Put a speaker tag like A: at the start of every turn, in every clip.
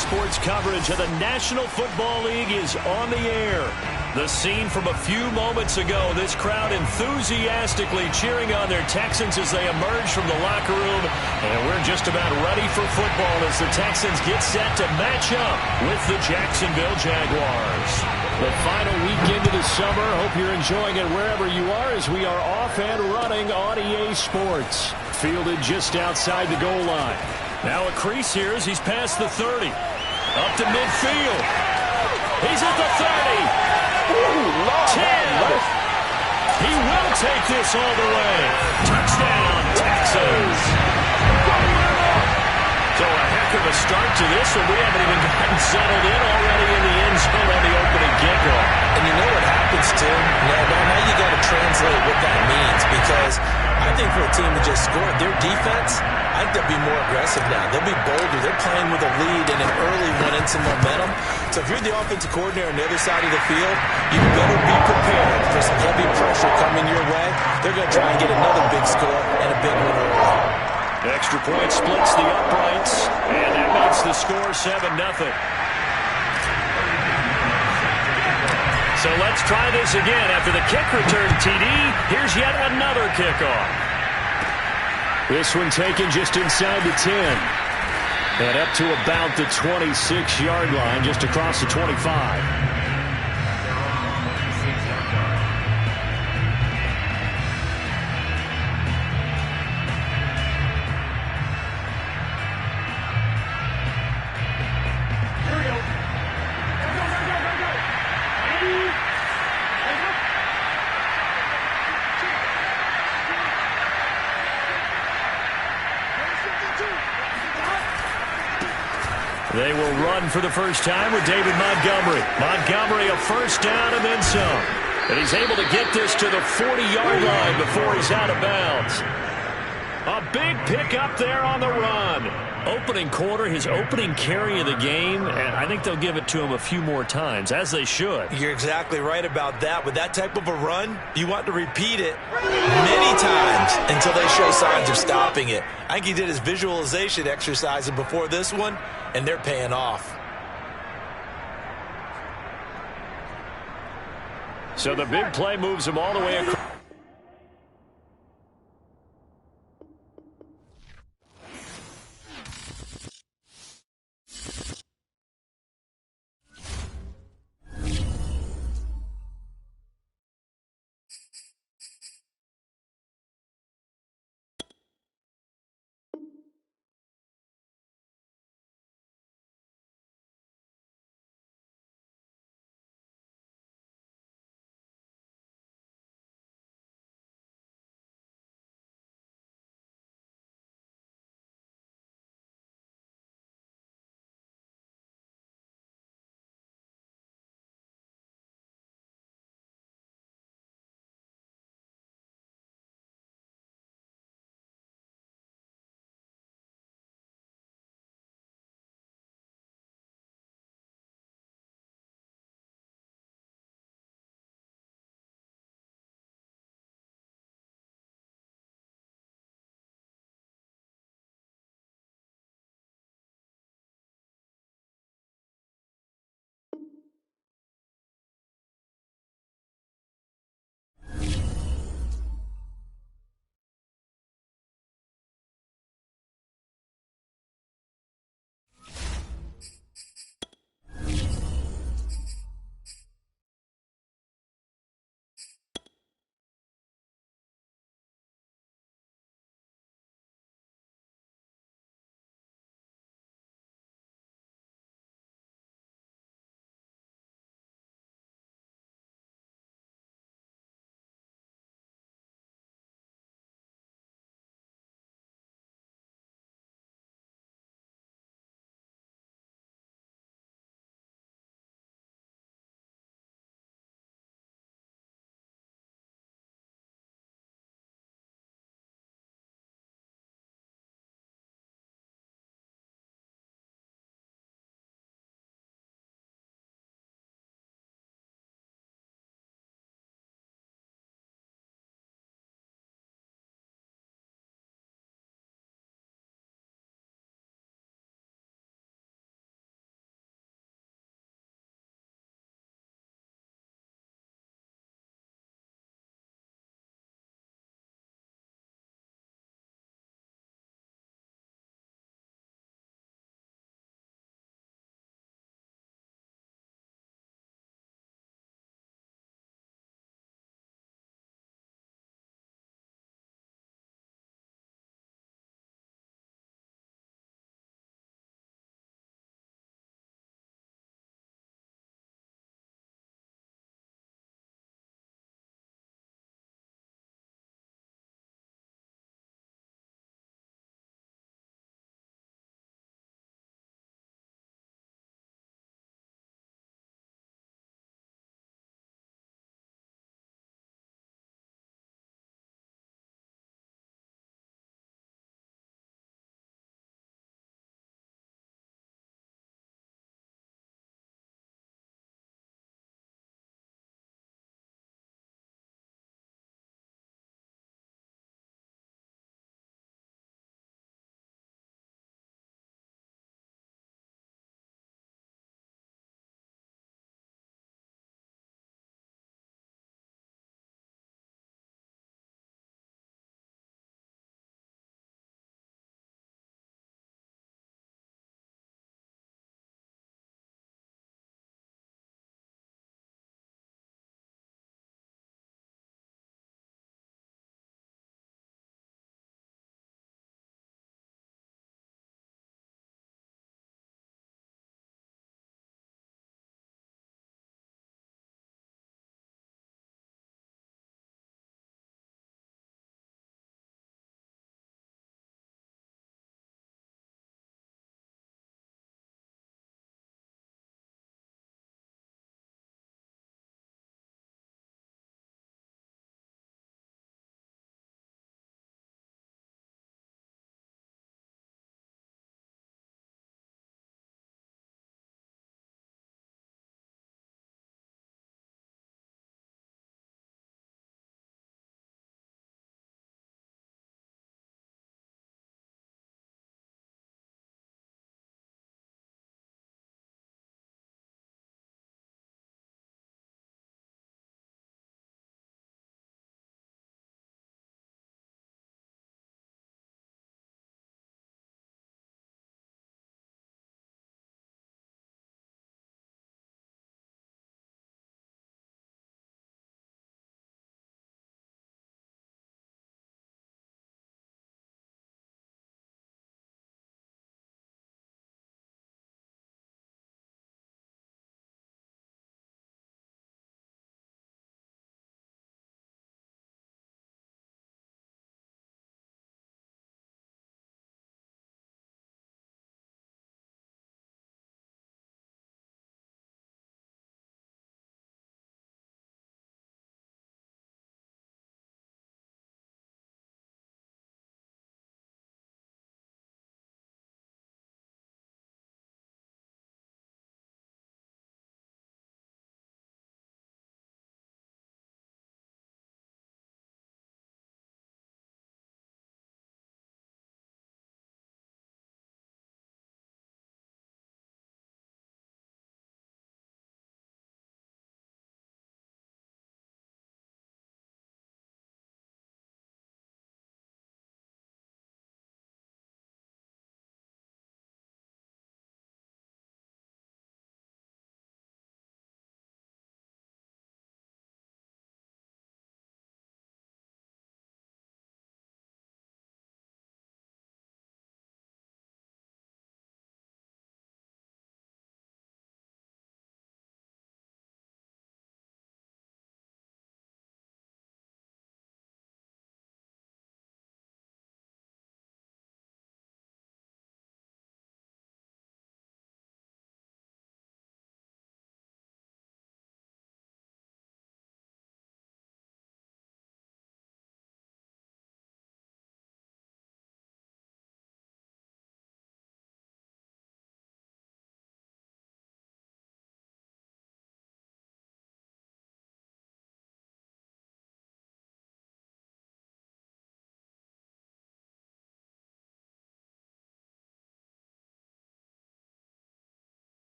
A: Sports coverage of the National Football League is on the air. The scene from a few moments ago, this crowd enthusiastically cheering on their Texans as they emerge from the locker room. And we're just about ready for football as the Texans get set to match up with the Jacksonville Jaguars. The final week into the summer. Hope you're enjoying it wherever you are as we are off and running on EA Sports. Fielded just outside the goal line. Now a crease here as he's past the 30. Up to midfield. He's at the 30. 10. He will take this all the way. Touchdown, Texans. So a heck of a start to this one. We haven't even gotten settled in already in the end zone on the opening kickoff.
B: And you know what happens, Tim? Now you got to translate what that means, because I think for a team to just score, their defense, I think they'll be more aggressive now. They'll be bolder. They're playing with a lead and an early one and some momentum. So if you're the offensive coordinator on the other side of the field, you better be prepared for some heavy pressure coming your way. They're going to try and get another big score and a big one early.
A: Extra point splits the uprights, and that makes the score 7-0. So let's try this again. After the kick return TD, here's yet another kickoff. This one taken just inside the 10. And up to about the 26-yard line, just across the 25. They will run for the first time with David Montgomery. Montgomery a first down and then some. And he's able to get this to the 40-yard line before he's out of bounds. A big pickup there on the run. Opening quarter, his opening carry of the game, and I think they'll give it to him a few more times, as they should.
B: You're exactly right about that. With that type of a run, you want to repeat it many times until they show signs of stopping it. I think he did his visualization exercises before this one, and they're paying off.
A: So the big play moves him all the way across.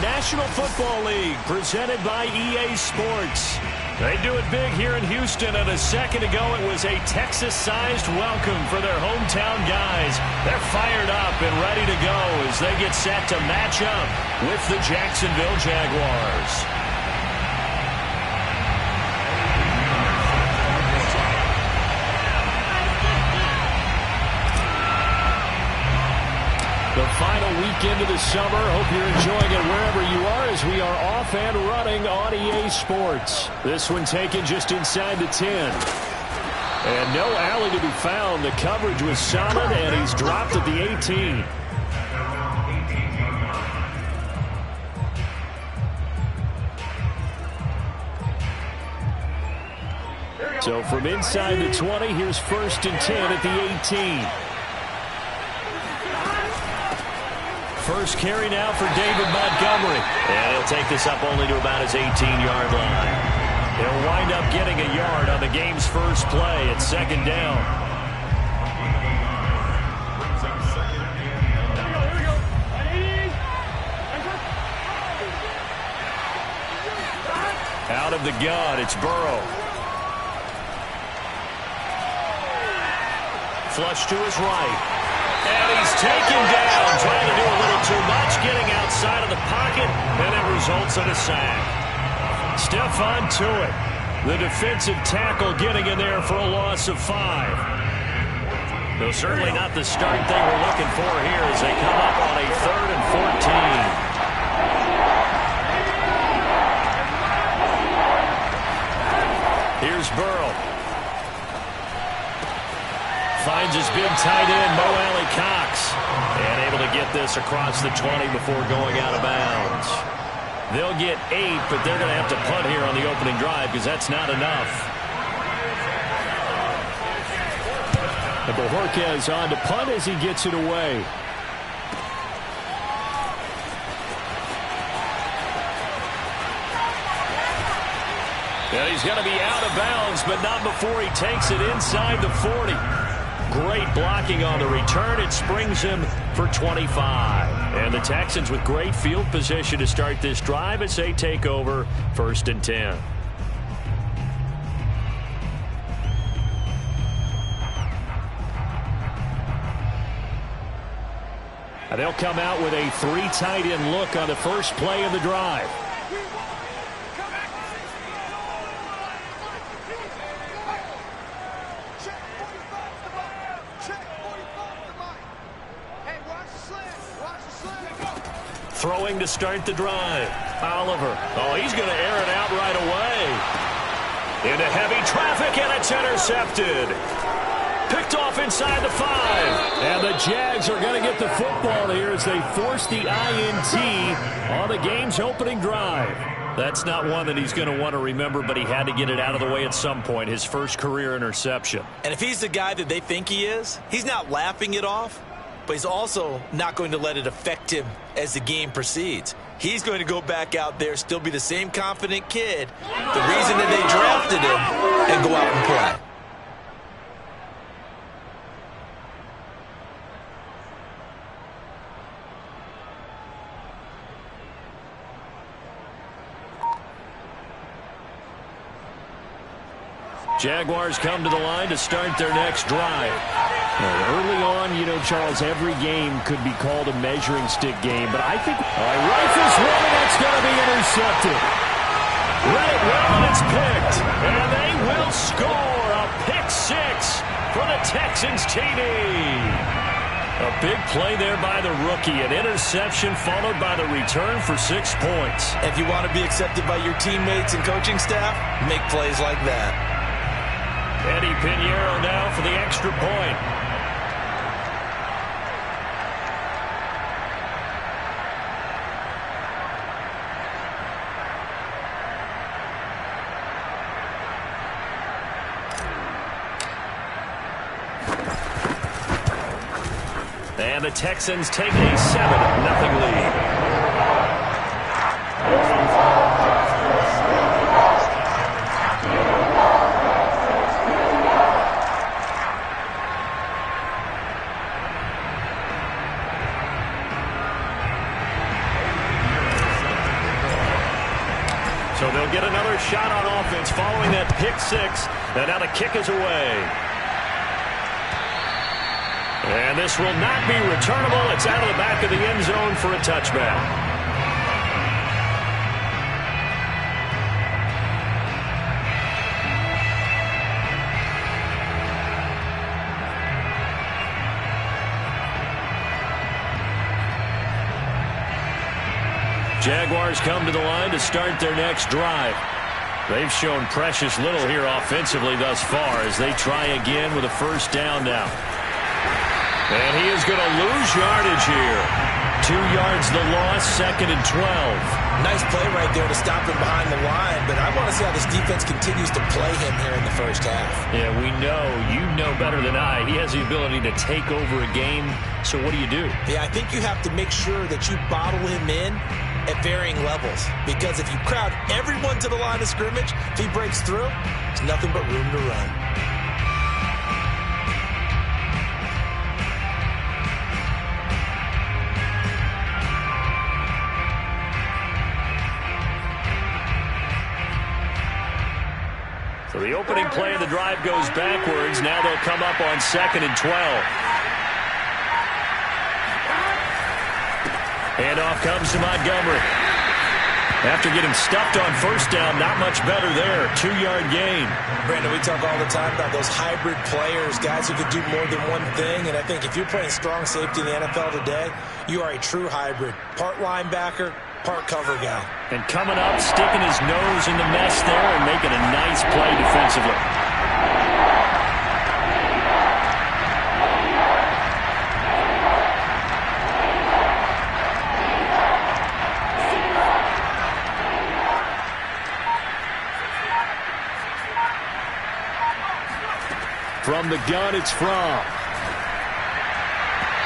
A: National Football League, presented by EA Sports. They do it big here in Houston, and a second ago it was a Texas-sized welcome for their hometown guys. They're fired up and ready to go as they get set to match up with the Jacksonville Jaguars. The final weekend of the summer. Hope you're enjoying it wherever you are as we are off and running on EA Sports. This one taken just inside the 10. And no alley to be found. The coverage was solid, and he's dropped at the 18. So from inside the 20, here's 1st and 10 at the 18. First carry now for David Montgomery. And he'll take this up only to about his 18-yard line. He'll wind up getting a yard on the game's first play at 2nd down. Out of the gun, it's Burrow. Flush to his right. And he's taken down, trying to do a little too much, getting outside of the pocket, and it results in a sack. Stephon Tuitt, the defensive tackle, getting in there for a loss of 5. Though certainly not the start they were looking for here as they come up on a 3rd and 14. Here's Burrow. Finds his big tight end, Mo Alley-Cox. And able to get this across the 20 before going out of bounds. They'll get 8, but they're going to have to punt here on the opening drive because that's not enough. And Bojorquez on to punt as he gets it away. And he's going to be out of bounds, but not before he takes it inside the 40. Great blocking on the return. It springs him for 25. And the Texans with great field position to start this drive as they take over 1st and 10. And they'll come out with a 3 tight end look on the first play of the drive. Throwing to start the drive. Oliver. Oh, he's going to air it out right away. Into heavy traffic, and it's intercepted. Picked off inside the 5. And the Jags are going to get the football here as they force the INT on the game's opening drive. That's not one that he's going to want to remember, but he had to get it out of the way at some point, his first career interception.
B: And if he's the guy that they think he is, he's not laughing it off. But he's also not going to let it affect him as the game proceeds. He's going to go back out there, still be the same confident kid, the reason that they drafted him, and go out and play.
A: Jaguars come to the line to start their next drive. Early on, you know, Charles, every game could be called a measuring stick game, but I think rifles one, and that's going to be intercepted. Read it well, and it's picked. And they will score a pick 6 for the Texans TD. A big play there by the rookie. An interception followed by the return for 6 points.
B: If you want to be accepted by your teammates and coaching staff, make plays like that.
A: Eddie Pinheiro now for the extra point. And the Texans take a 7-0 lead. And now the kick is away. And this will not be returnable. It's out of the back of the end zone for a touchback. Jaguars come to the line to start their next drive. They've shown precious little here offensively thus far as they try again with a first down now. And he is going to lose yardage here. 2 yards the loss, 2nd and 12.
B: Nice play right there to stop him behind the line, but I want to see how this defense continues to play him here in the first half.
A: Yeah, we know, you know better than I, he has the ability to take over a game. So what do you do?
B: Yeah, I think you have to make sure that you bottle him in at varying levels, because if you crowd everyone to the line of scrimmage, if he breaks through, there's nothing but room to run.
A: So the opening play of the drive goes backwards. Now they'll come up on 2nd and 12. And off comes to Montgomery. After getting stuffed on first down, not much better there. 2-yard gain.
B: Brandon, we talk all the time about those hybrid players, guys who can do more than one thing. And I think if you're playing strong safety in the NFL today, you are a true hybrid. Part linebacker, part cover guy.
A: And coming up, sticking his nose in the mess there and making a nice play defensively. From the gun, it's Fromm.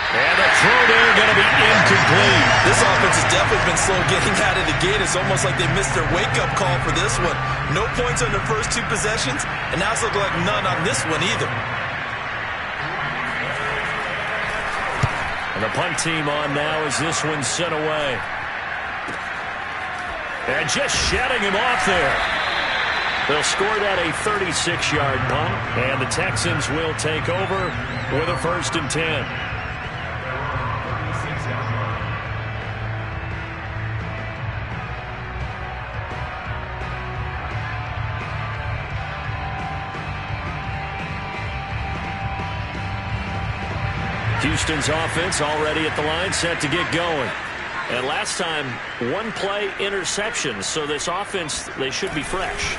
A: And the throw there going to be incomplete.
B: This offense has definitely been slow getting out of the gate. It's almost like they missed their wake-up call for this one. No points on their first 2 possessions, and now it's looking like none on this one either.
A: And the punt team on now as this one's sent away. And just shedding him off there. They'll score that a 36-yard punt, and the Texans will take over with a 1st and 10. Houston's offense already at the line, set to get going. And last time, 1-play interception. So this offense, they should be fresh.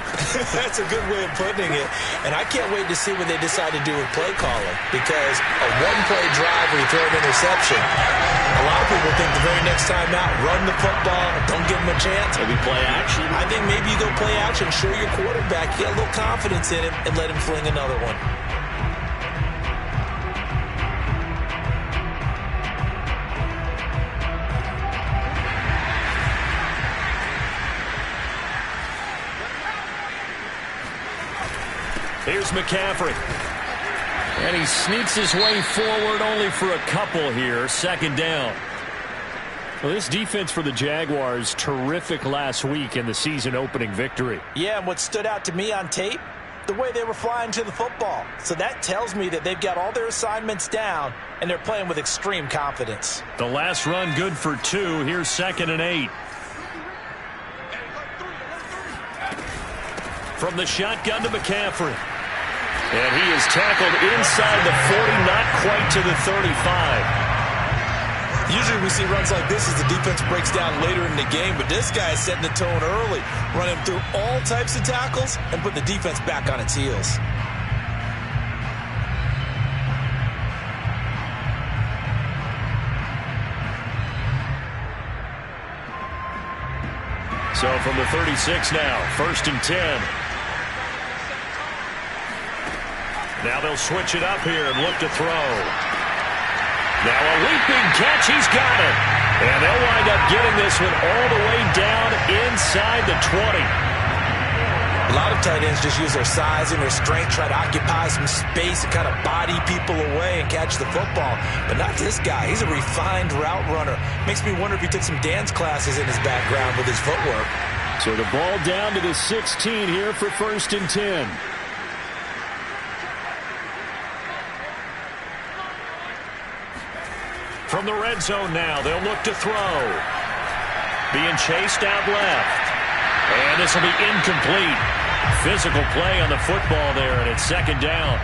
B: That's a good way of putting it. And I can't wait to see what they decide to do with play calling. Because a 1-play drive where you throw an interception, a lot of people think the very next time out, run the football, don't give them a chance.
A: Maybe play action.
B: I think maybe you go play action, show your quarterback, get a little confidence in him, and let him fling another one.
A: Here's McCaffrey. And he sneaks his way forward only for a couple here. 2nd down. Well, this defense for the Jaguars, terrific last week in the season-opening victory.
B: Yeah, and what stood out to me on tape, the way they were flying to the football. So that tells me that they've got all their assignments down, and they're playing with extreme confidence.
A: The last run good for 2. Here's 2nd and 8. From the shotgun to McCaffrey. And he is tackled inside the 40, not quite to the 35.
B: Usually we see runs like this as the defense breaks down later in the game, but this guy is setting the tone early, running through all types of tackles and putting the defense back on its heels.
A: So from the 36 now, 1st and 10. Now they'll switch it up here and look to throw. Now a leaping catch. He's got it. And they'll wind up getting this one all the way down inside the 20.
B: A lot of tight ends just use their size and their strength, try to occupy some space and kind of body people away and catch the football. But not this guy. He's a refined route runner. Makes me wonder if he took some dance classes in his background with his footwork.
A: So the ball down to the 16 here for 1st and 10. From the red zone now, they'll look to throw. Being chased out left. And this will be incomplete. Physical play on the football there, and it's second down.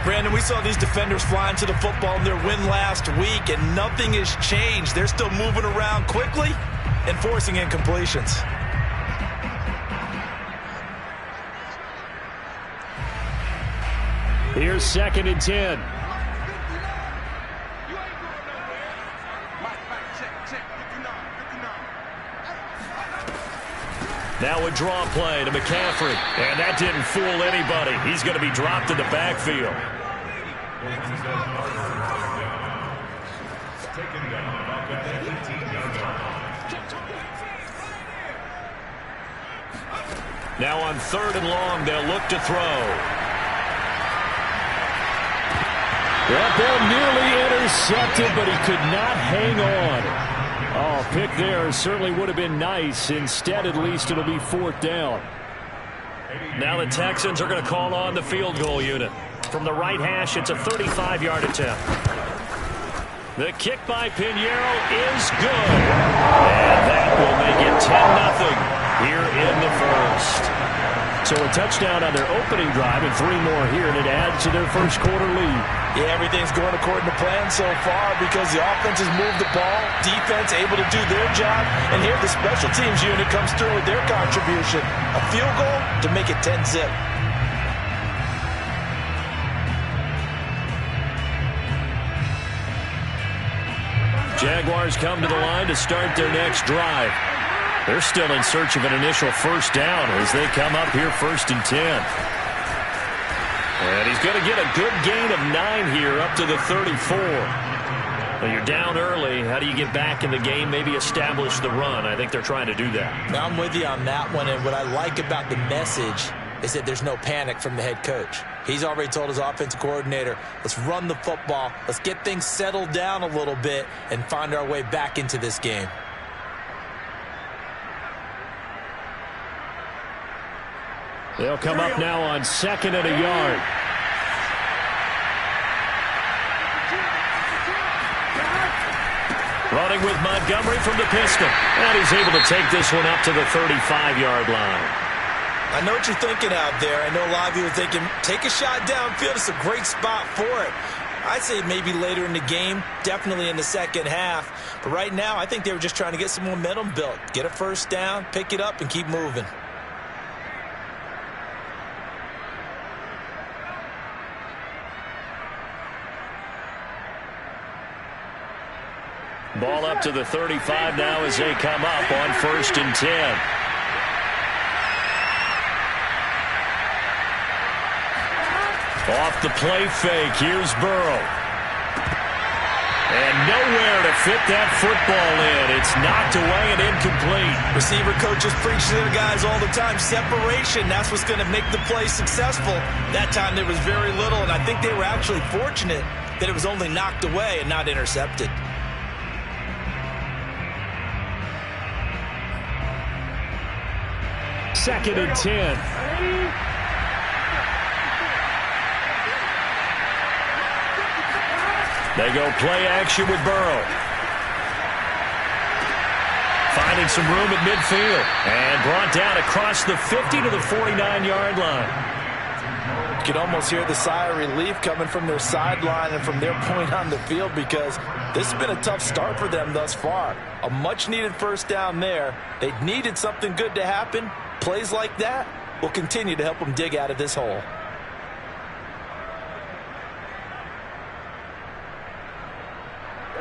B: Brandon, we saw these defenders flying to the football in their win last week, and nothing has changed. They're still moving around quickly and forcing incompletions.
A: Here's second and 10. Now a draw play to McCaffrey. And that didn't fool anybody. He's going to be dropped in the backfield. Now on third and long, they'll look to throw. That ball nearly intercepted, but he could not hang on. Oh, pick there certainly would have been nice. Instead, at least it'll be fourth down. Now the Texans are going to call on the field goal unit. From the right hash, it's a 35-yard attempt. The kick by Pinheiro is good. And that will make it 10-0 here in the first. So a touchdown on their opening drive and 3 more here, and it adds to their first quarter lead.
B: Yeah, everything's going according to plan so far because the offense has moved the ball, defense able to do their job, and here the special teams unit comes through with their contribution. A field goal to make it 10-0.
A: Jaguars come to the line to start their next drive. They're still in search of an initial first down as they come up here first and 10. And he's going to get a good gain of 9 here up to the 34. Well, you're down early. How do you get back in the game, maybe establish the run? I think they're trying to do that.
B: Now I'm with you on that one, and what I like about the message is that there's no panic from the head coach. He's already told his offensive coordinator, let's run the football, let's get things settled down a little bit and find our way back into this game.
A: They'll come up now on 2nd and a yard. Running with Montgomery from the pistol. And he's able to take this one up to the 35-yard line.
B: I know what you're thinking out there. I know a lot of you are thinking, take a shot downfield. It's a great spot for it. I'd say maybe later in the game, definitely in the second half. But right now, I think they were just trying to get some momentum built. Get a first down, pick it up, and keep moving.
A: Ball up to the 35 now as they come up on 1st and 10. Off the play fake, here's Burrow. And nowhere to fit that football in. It's knocked away and incomplete.
B: Receiver coaches preach to their guys all the time. Separation, that's what's going to make the play successful. That time there was very little, and I think they were actually fortunate that it was only knocked away and not intercepted.
A: Second and 10. They go play action with Burrow. Finding some room at midfield. And brought down across the 50 to the 49-yard line.
B: You can almost hear the sigh of relief coming from their sideline and from their point on the field because this has been a tough start for them thus far. A much-needed first down there. They needed something good to happen. Plays like that will continue to help them dig out of this hole.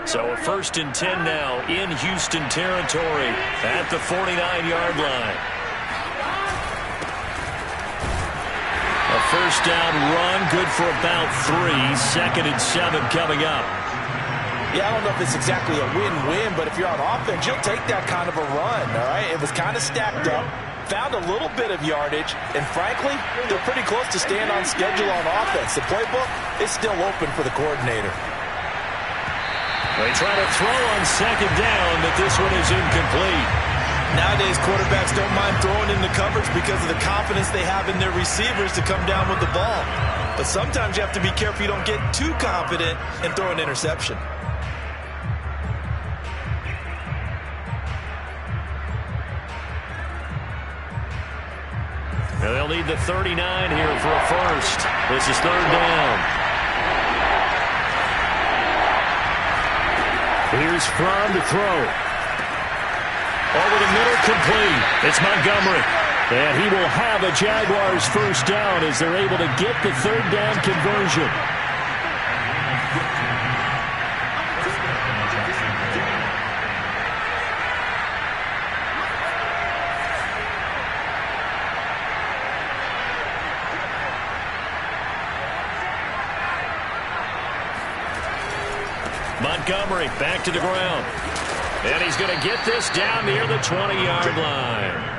A: So a 1st and 10 now in Houston territory at the 49-yard line. A first down run, good for about 3. 2nd and 7 coming up.
B: Yeah, I don't know if it's exactly a win-win, but if you're on offense, you'll take that kind of a run, all right? It was kind of stacked up. Found a little bit of yardage, and frankly, they're pretty close to staying on schedule on offense. The playbook is still open for the coordinator.
A: They try to throw on 2nd down, but this one is incomplete.
B: Nowadays, quarterbacks don't mind throwing in the coverage because of the confidence they have in their receivers to come down with the ball. But sometimes you have to be careful you don't get too confident and throw an interception.
A: And they'll need the 39 here for a first. This is third down. Here's Fromm to throw. Over the middle, complete. It's Montgomery. And he will have a Jaguars first down as they're able to get the third down conversion. Montgomery back to the ground. And he's going to get this down near the 20-yard line.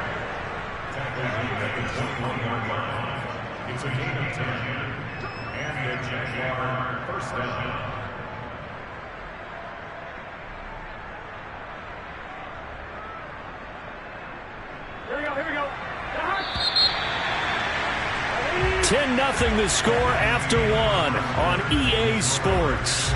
A: It's a gain of 10. And the Jaguar first down. Here we go. 10-0 the score after one on EA Sports.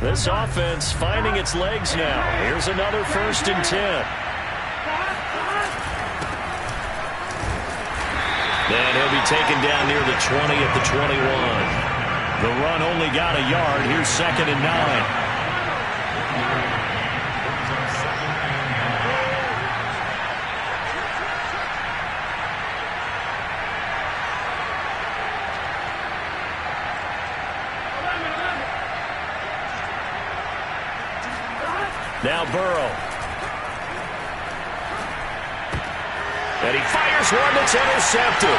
A: This offense finding its legs now. Here's another 1st and 10. And he'll be taken down near the 20 at the 21. The run only got a yard. Here's 2nd and 9. Now Burrow. And he fires one that's intercepted.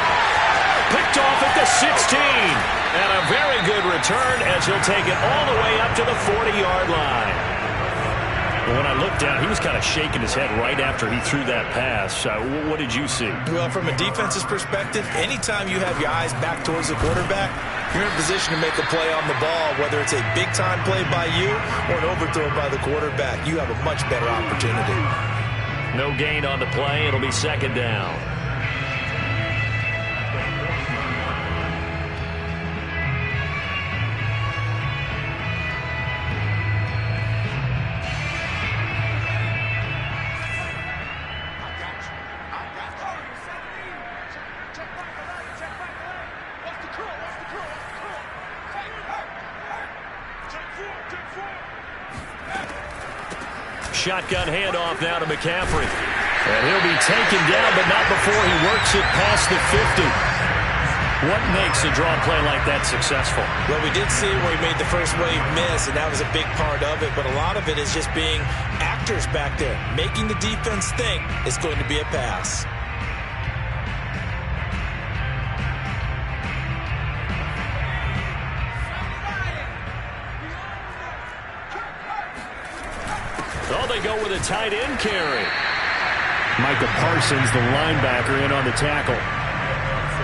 A: Picked off at the 16. And a very good return as he'll take it all the way up to the 40-yard line. When I looked down, he was kind of shaking his head right after he threw that pass. What did you see?
B: Well, from a defense's perspective, anytime you have your eyes back towards the quarterback, you're in a position to make a play on the ball, whether it's a big-time play by you or an overthrow by the quarterback. You have a much better opportunity.
A: No gain on the play. It'll be 2nd down. Shotgun handoff now to McCaffrey. And he'll be taken down, but not before he works it past the 50. What makes a draw play like that successful?
B: Well, we did see where he made the first wave miss, and that was a big part of it. But a lot of it is just being actors back there, making the defense think it's going to be a pass.
A: Oh, they go with a tight end carry. Micah Parsons, the linebacker, in on the tackle.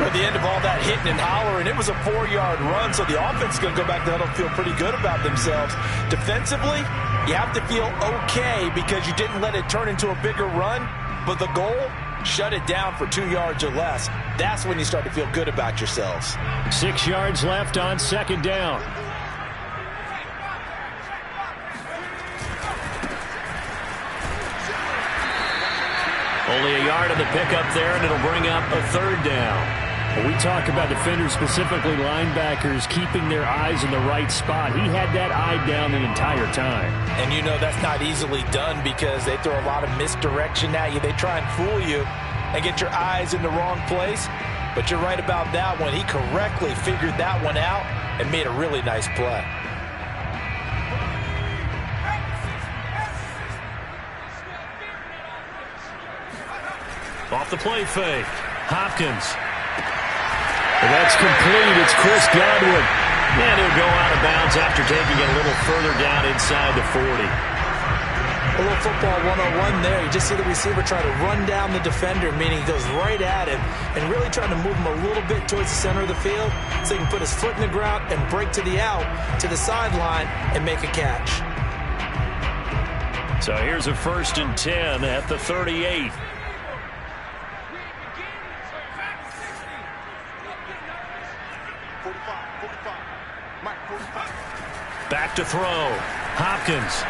B: At the end of all that hitting and hollering, it was a 4-yard run, so the offense is going to go back to huddle and feel pretty good about themselves. Defensively, you have to feel okay because you didn't let it turn into a bigger run, but the goal, shut it down for 2 yards or less. That's when you start to feel good about yourselves.
A: 6 yards left on 2nd down. Only a yard of the pickup there, and it'll bring up a 3rd down. When we talk about defenders, specifically linebackers, keeping their eyes in the right spot, he had that eye down the entire time.
B: And you know that's not easily done because they throw a lot of misdirection at you. They try and fool you and get your eyes in the wrong place. But you're right about that one. He correctly figured that one out and made a really nice play.
A: Off the play fake. Hopkins. And that's complete. It's Chris Godwin. And he'll go out of bounds after taking it a little further down inside the 40.
B: A little football 101 there. You just see the receiver try to run down the defender, meaning he goes right at him and really trying to move him a little bit towards the center of the field so he can put his foot in the ground and break to the out, to the sideline, and make a catch.
A: So here's a 1st and 10 at the 38. Back to throw. Hopkins.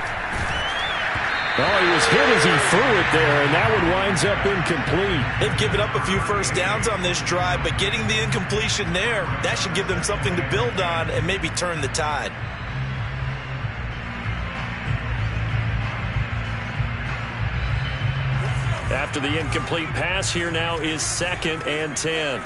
A: Oh, he was hit as he threw it there, and that one winds up incomplete.
B: They've given up a few first downs on this drive, but getting the incompletion there, that should give them something to build on and maybe turn the tide.
A: After the incomplete pass, here now is 2nd and 10.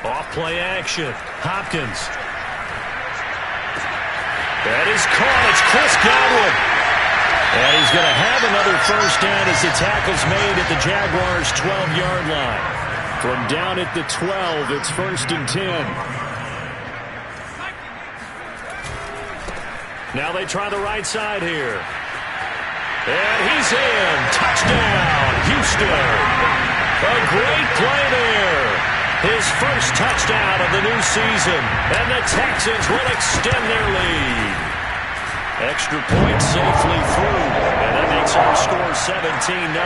A: Off play action. Hopkins. That is caught. It's Chris Godwin. And he's going to have another first down as the tackle's made at the Jaguars' 12-yard line. From down at the 12, it's 1st and 10. Now they try the right side here. And he's in. Touchdown, Houston. A great play there. His first touchdown of the new season. And the Texans will extend their lead. Extra point safely through. And that makes our score 17-0.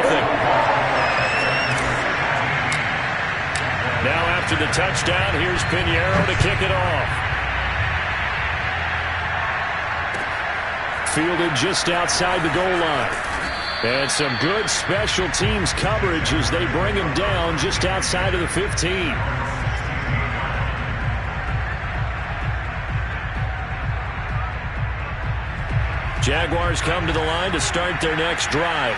A: Now after the touchdown, here's Pinheiro to kick it off. Fielded just outside the goal line. And some good special teams coverage as they bring him down just outside of the 15. Jaguars come to the line to start their next drive.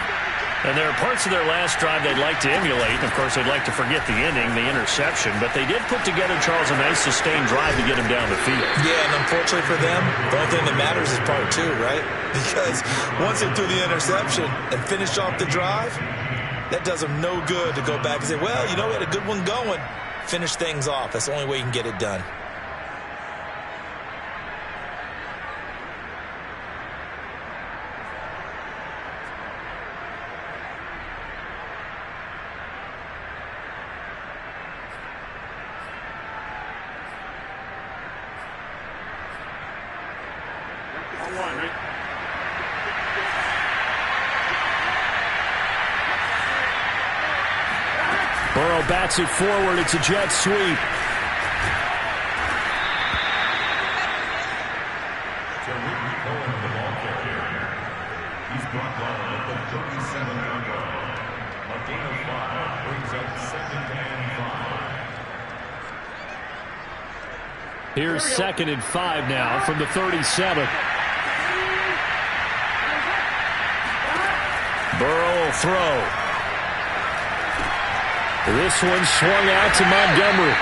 A: And there are parts of their last drive they'd like to emulate. Of course, they'd like to forget the inning, the interception. But they did put together, Charles, a nice sustained drive to get him down the field.
B: Yeah, and unfortunately for them, the only thing that matters is part 2, right? Because once they threw the interception and finished off the drive, that does them no good to go back and say, well, you know, we had a good one going. Finish things off. That's the only way you can get it done.
A: Burrow bats it forward. It's a jet sweep.
C: He's brought down at the 37-yard line. A gain of 5 brings up 2nd and 5.
A: Here's 2nd and 5 now from the 37. Burrow will throw. This one swung out to Montgomery.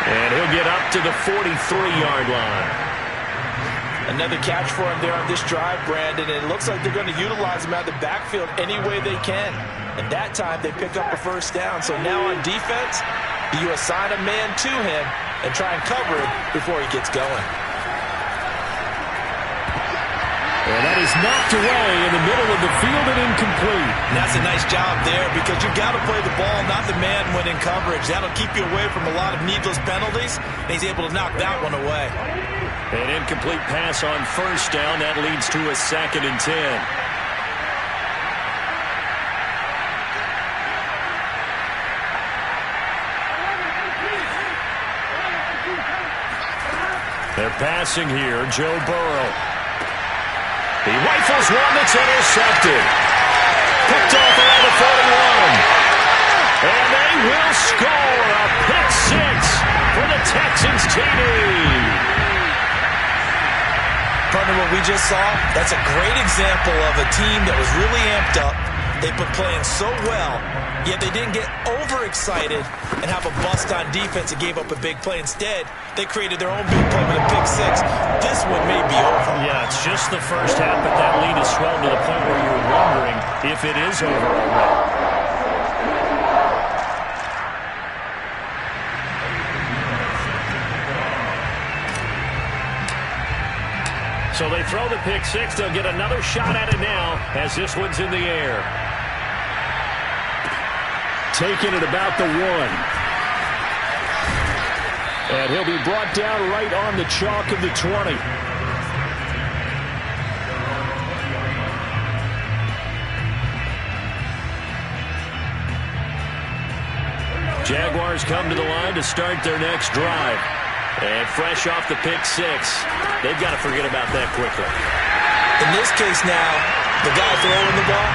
A: And he'll get up to the 43-yard line.
B: Another catch for him there on this drive, Brandon. And it looks like they're going to utilize him out of the backfield any way they can. And that time they pick up a first down. So now on defense, you assign a man to him and try and cover him before he gets going.
A: And that is knocked away in the middle of the field and incomplete.
B: And that's a nice job there because you've got to play the ball, not the man when in coverage. That'll keep you away from a lot of needless penalties, and he's able to knock that one away.
A: An incomplete pass on first down. That leads to a 2nd and 10. They're passing here. Joe Burrow. He rifles one that's intercepted. Picked off around the 41. And they will score a pick 6 for the Texans TD.
B: Partner, what we just saw, that's a great example of a team that was really amped up. They've been playing so well, yet they didn't get overexcited and have a bust on defense and gave up a big play. Instead, they created their own big play with a pick 6. This one may be over.
A: Yeah, it's just the first half, but that lead has swelled to the point where you're wondering if it is over already. So they throw the pick six. They'll get another shot at it now as this one's in the air. Taking it about the 1. And he'll be brought down right on the chalk of the 20. Jaguars come to the line to start their next drive. And fresh off the pick six, they've got to forget about that quickly.
B: In this case now, the guy throwing the ball,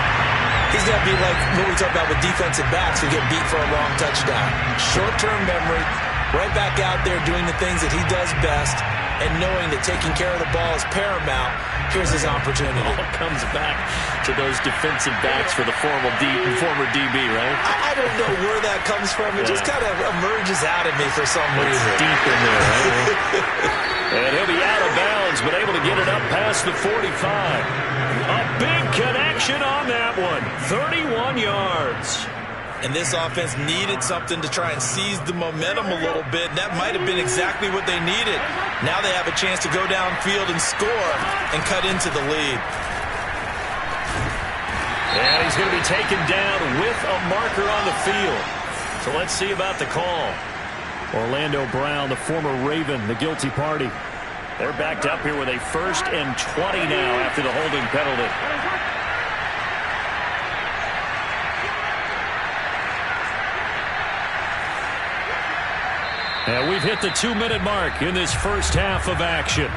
B: he's got to be like what we talk about with defensive backs who get beat for a long touchdown. Short-term memory, right back out there doing the things that he does best, and knowing that taking care of the ball is paramount. Here's his opportunity.
A: All comes back to those defensive backs for the former DB, right?
B: I don't know where that comes from. It just kind of emerges out of me for some reason.
A: It's deep in there, right? And he'll be out of bounds, but able to get it up past the 45. A big connection on that one. 31 yards.
B: And this offense needed something to try and seize the momentum a little bit, and that might have been exactly what they needed. Now they have a chance to go downfield and score and cut into the lead.
A: And he's going to be taken down with a marker on the field. So let's see about the call. Orlando Brown, the former Raven, the guilty party. They're backed up here with a 1st and 20 now after the holding penalty. And we've hit the 2-minute mark in this first half of action.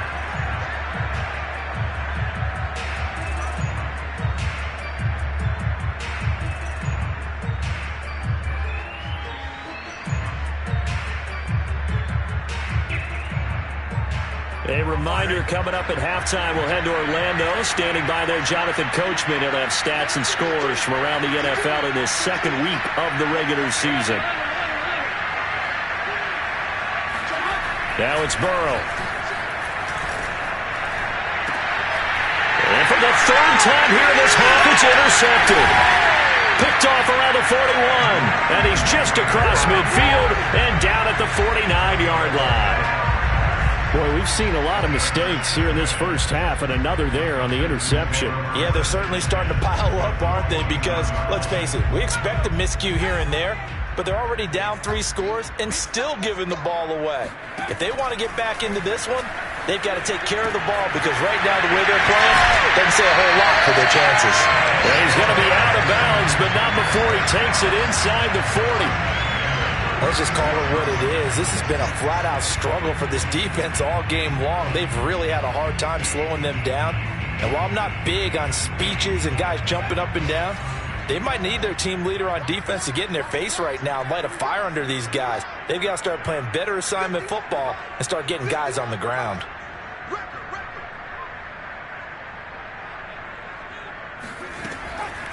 A: A reminder coming up at halftime, we'll head to Orlando. Standing by there, Jonathan Coachman. He'll have stats and scores from around the NFL in this second week of the regular season. Now it's Burrow. And for the 3rd time here in this half, it's intercepted. Picked off around the 41. And he's just across midfield and down at the 49-yard line. Boy, we've seen a lot of mistakes here in this first half, and another there on the interception.
B: Yeah, they're certainly starting to pile up, aren't they? Because, let's face it, we expect a miscue here and there, but they're already down 3 scores and still giving the ball away. If they want to get back into this one, they've got to take care of the ball, because right now the way they're playing doesn't say a whole lot for their chances.
A: Well, he's going to be out of bounds, but not before he takes it inside the 40.
B: Let's just call it what it is. This has been a flat-out struggle for this defense all game long. They've really had a hard time slowing them down. And while I'm not big on speeches and guys jumping up and down, they might need their team leader on defense to get in their face right now and light a fire under these guys. They've got to start playing better assignment football and start getting guys on the ground.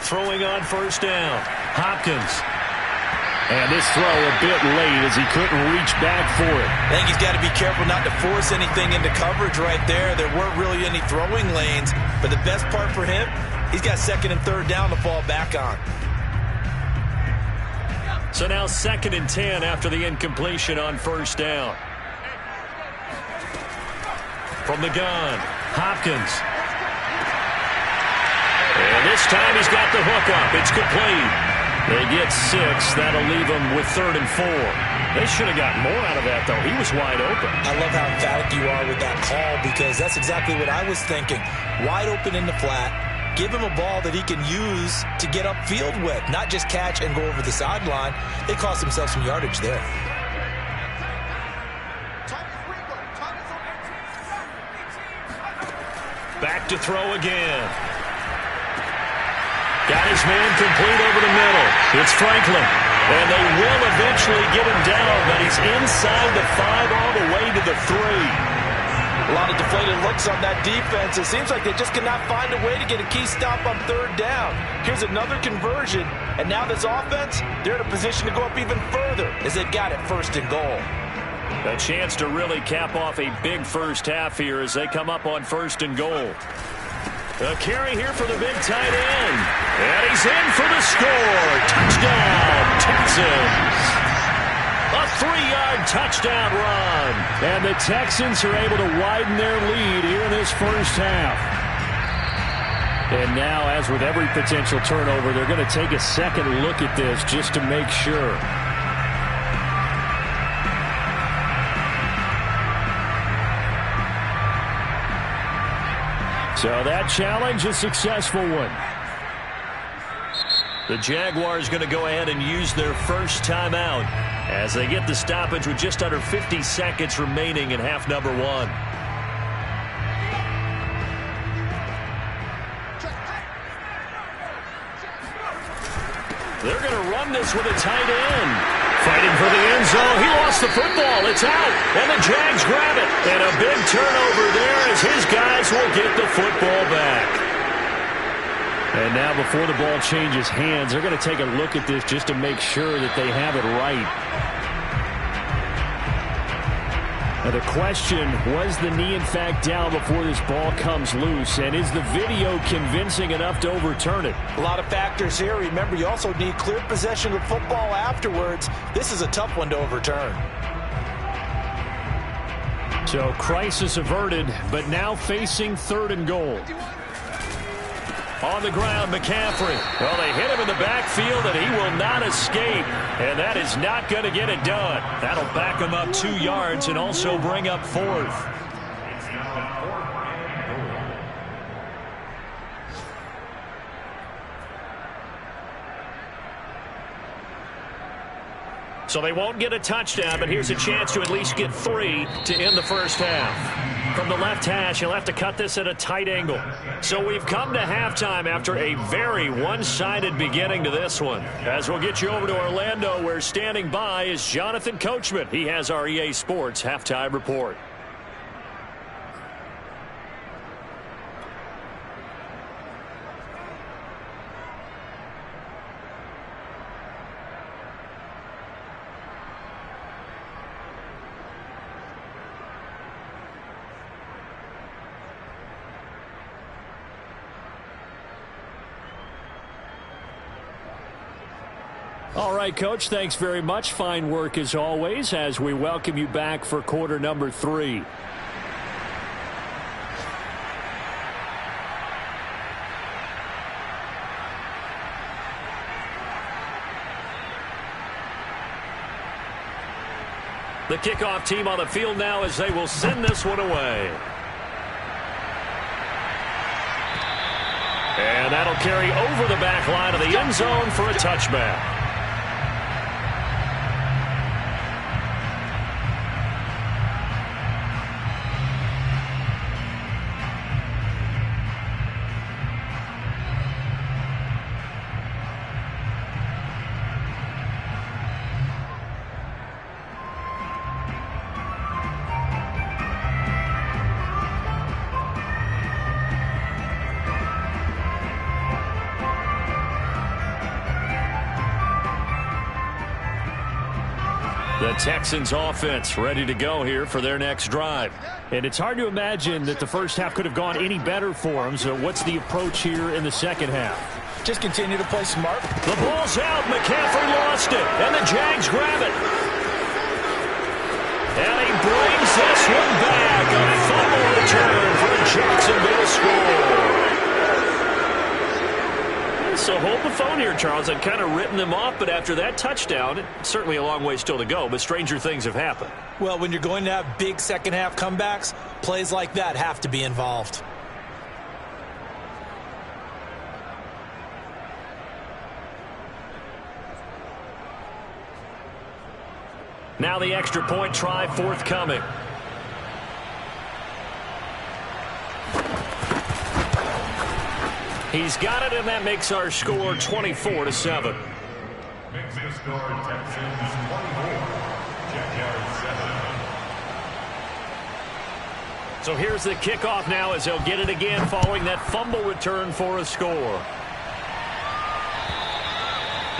A: Throwing on 1st down. Hopkins. And this throw a bit late as he couldn't reach back for it.
B: I think he's got to be careful not to force anything into coverage right there. There weren't really any throwing lanes. But the best part for him, he's got 2nd and 3rd down to fall back on.
A: So now 2nd and 10 after the incompletion on 1st down. From the gun, Hopkins. And this time he's got the hook up. It's complete. They get 6. That'll leave them with 3rd and 4. They should have gotten more out of that, though. He was wide open.
B: I love how emphatic you are with that call, because that's exactly what I was thinking. Wide open in the flat. Give him a ball that he can use to get upfield with, not just catch and go over the sideline. They cost themselves some yardage there.
A: Back to throw again. Got his man complete over the middle. It's Franklin. And they will eventually get him down, but he's inside the 5 all the way to the 3.
B: A lot of deflated looks on that defense. It seems like they just cannot find a way to get a key stop on 3rd down. Here's another conversion, and now this offense, they're in a position to go up even further as they've got it 1st and goal.
A: A chance to really cap off a big first half here as they come up on 1st and goal. A carry here for the big tight end. And he's in for the score. Touchdown, Texans. A 3-yard touchdown run. And the Texans are able to widen their lead here in this first half. And now, as with every potential turnover, they're going to take a second look at this just to make sure. So that challenge, a successful one. The Jaguars going to go ahead and use their first timeout as they get the stoppage with just under 50 seconds remaining in half number one. They're going to run this with a tight end. Fighting for the end zone. He lost the football. It's out. And the Jags grab it. And a big turnover there as his guys will get the football back. And now before the ball changes hands, they're going to take a look at this just to make sure that they have it right. Now the question, was the knee in fact down before this ball comes loose? And is the video convincing enough to overturn it?
B: A lot of factors here. Remember, you also need clear possession of football afterwards. This is a tough one to overturn.
A: So crisis averted, but now facing 3rd and goal. On the ground, McCaffrey. Well, they hit him in the backfield, and he will not escape. And that is not going to get it done. That'll back him up 2 yards and also bring up 4th. So they won't get a touchdown, but here's a chance to at least get 3 to end the first half. From the left hash, he'll have to cut this at a tight angle. So we've come to halftime after a very one-sided beginning to this one. As we'll get you over to Orlando, where standing by is Jonathan Coachman. He has our EA Sports halftime report. All right, Coach, thanks very much. Fine work as always as we welcome you back for quarter number 3. The kickoff team on the field now as they will send this one away. And that'll carry over the back line of the end zone for a touchback. The Texans offense ready to go here for their next drive. And it's hard to imagine that the first half could have gone any better for them. So what's the approach here in the second half?
B: Just continue to play smart.
A: The ball's out. McCaffrey lost it. And the Jags grab it. And he brings this one back on a fumble return for a Jacksonville score. So hold the phone here, Charles. I'd kind of written them off, but after that touchdown, it's certainly a long way still to go, but stranger things have happened.
B: Well, when you're going to have big second-half comebacks, plays like that have to be involved.
A: Now the extra point try forthcoming. He's got it, and that makes our score 24-7.
C: Makes the score Texans 24, Jaguars 7.
A: So here's the kickoff now as they'll get it again following that fumble return for a score.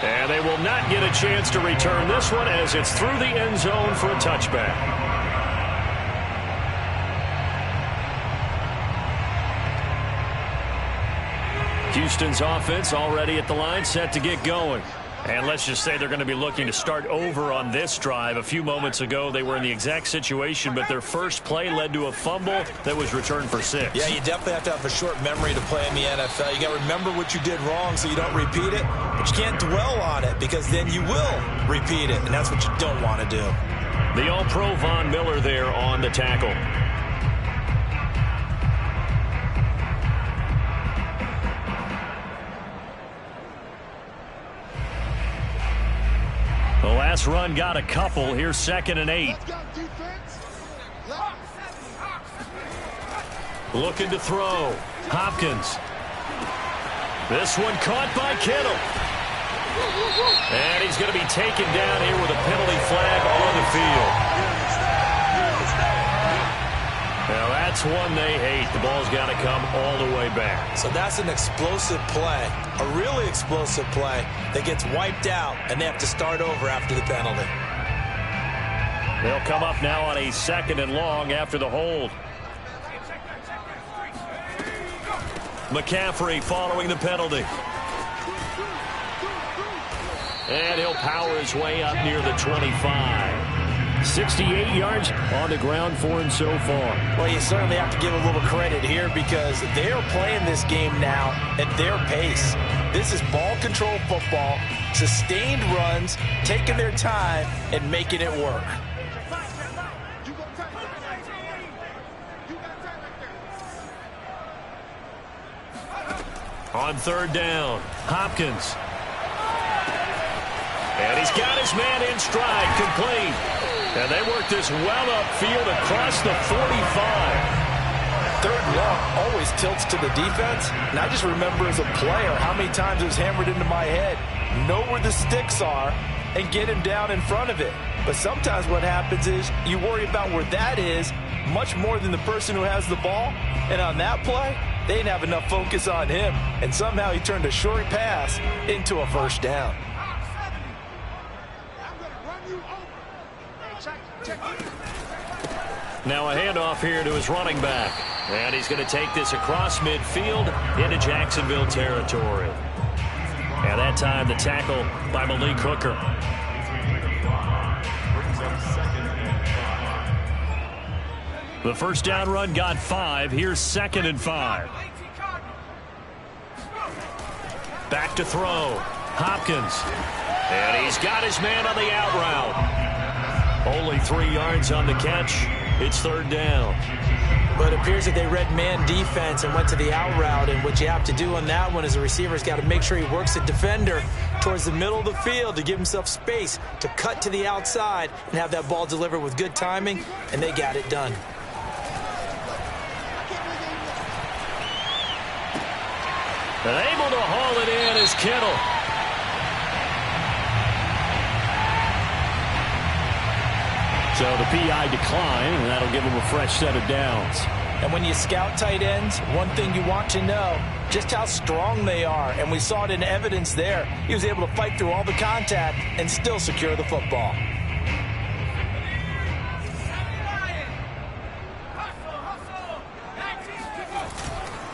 A: And they will not get a chance to return this one as it's through the end zone for a touchback. Houston's offense already at the line, set to get going. And let's just say they're going to be looking to start over on this drive. A few moments ago, they were in the exact situation, but their first play led to a fumble that was returned for 6.
B: Yeah, you definitely have to have a short memory to play in the NFL. You got to remember what you did wrong so you don't repeat it, but you can't dwell on it because then you will repeat it, and that's what you don't want to do.
A: The All-Pro Von Miller there on the tackle. The last run got a couple. Here's 2nd and 8. Looking to throw. Hopkins. This one caught by Kittle. And he's going to be taken down here with a penalty flag on the field. Now that's one they hate. The ball's got to come all the way back.
B: So that's an explosive play, a really explosive play that gets wiped out, and they have to start over after the penalty.
A: They'll come up now on a 2nd and long after the hold. McCaffrey following the penalty. And he'll power his way up near the 25. 68 yards on the ground for him so far.
B: Well, you certainly have to give a little credit here because they are playing this game now at their pace. This is ball control football, sustained runs, taking their time and making it work.
A: On 3rd down, Hopkins. And he's got his man in stride, complete. And they work this well upfield across the 45.
B: 3rd and long always tilts to the defense. And I just remember as a player how many times it was hammered into my head. Know where the sticks are and get him down in front of it. But sometimes what happens is you worry about where that is much more than the person who has the ball. And on that play, they didn't have enough focus on him. And somehow he turned a short pass into a 1st down.
A: Now a handoff here to his running back. And he's going to take this across midfield into Jacksonville territory. And that time the tackle by Malik Hooker. The 1st down run got 5. Here's 2nd and 5. Back to throw. Hopkins. And he's got his man on the out route. Only 3 yards on the catch. It's 3rd down.
B: But it appears that they read man defense and went to the out route. And what you have to do on that one is the receiver's got to make sure he works the defender towards the middle of the field to give himself space to cut to the outside and have that ball delivered with good timing. And they got it done.
A: And able to haul it in is Kittle. So the PI decline, and that'll give him a fresh set of downs.
B: And when you scout tight ends, one thing you want to know, just how strong they are. And we saw it in evidence there. He was able to fight through all the contact and still secure the football.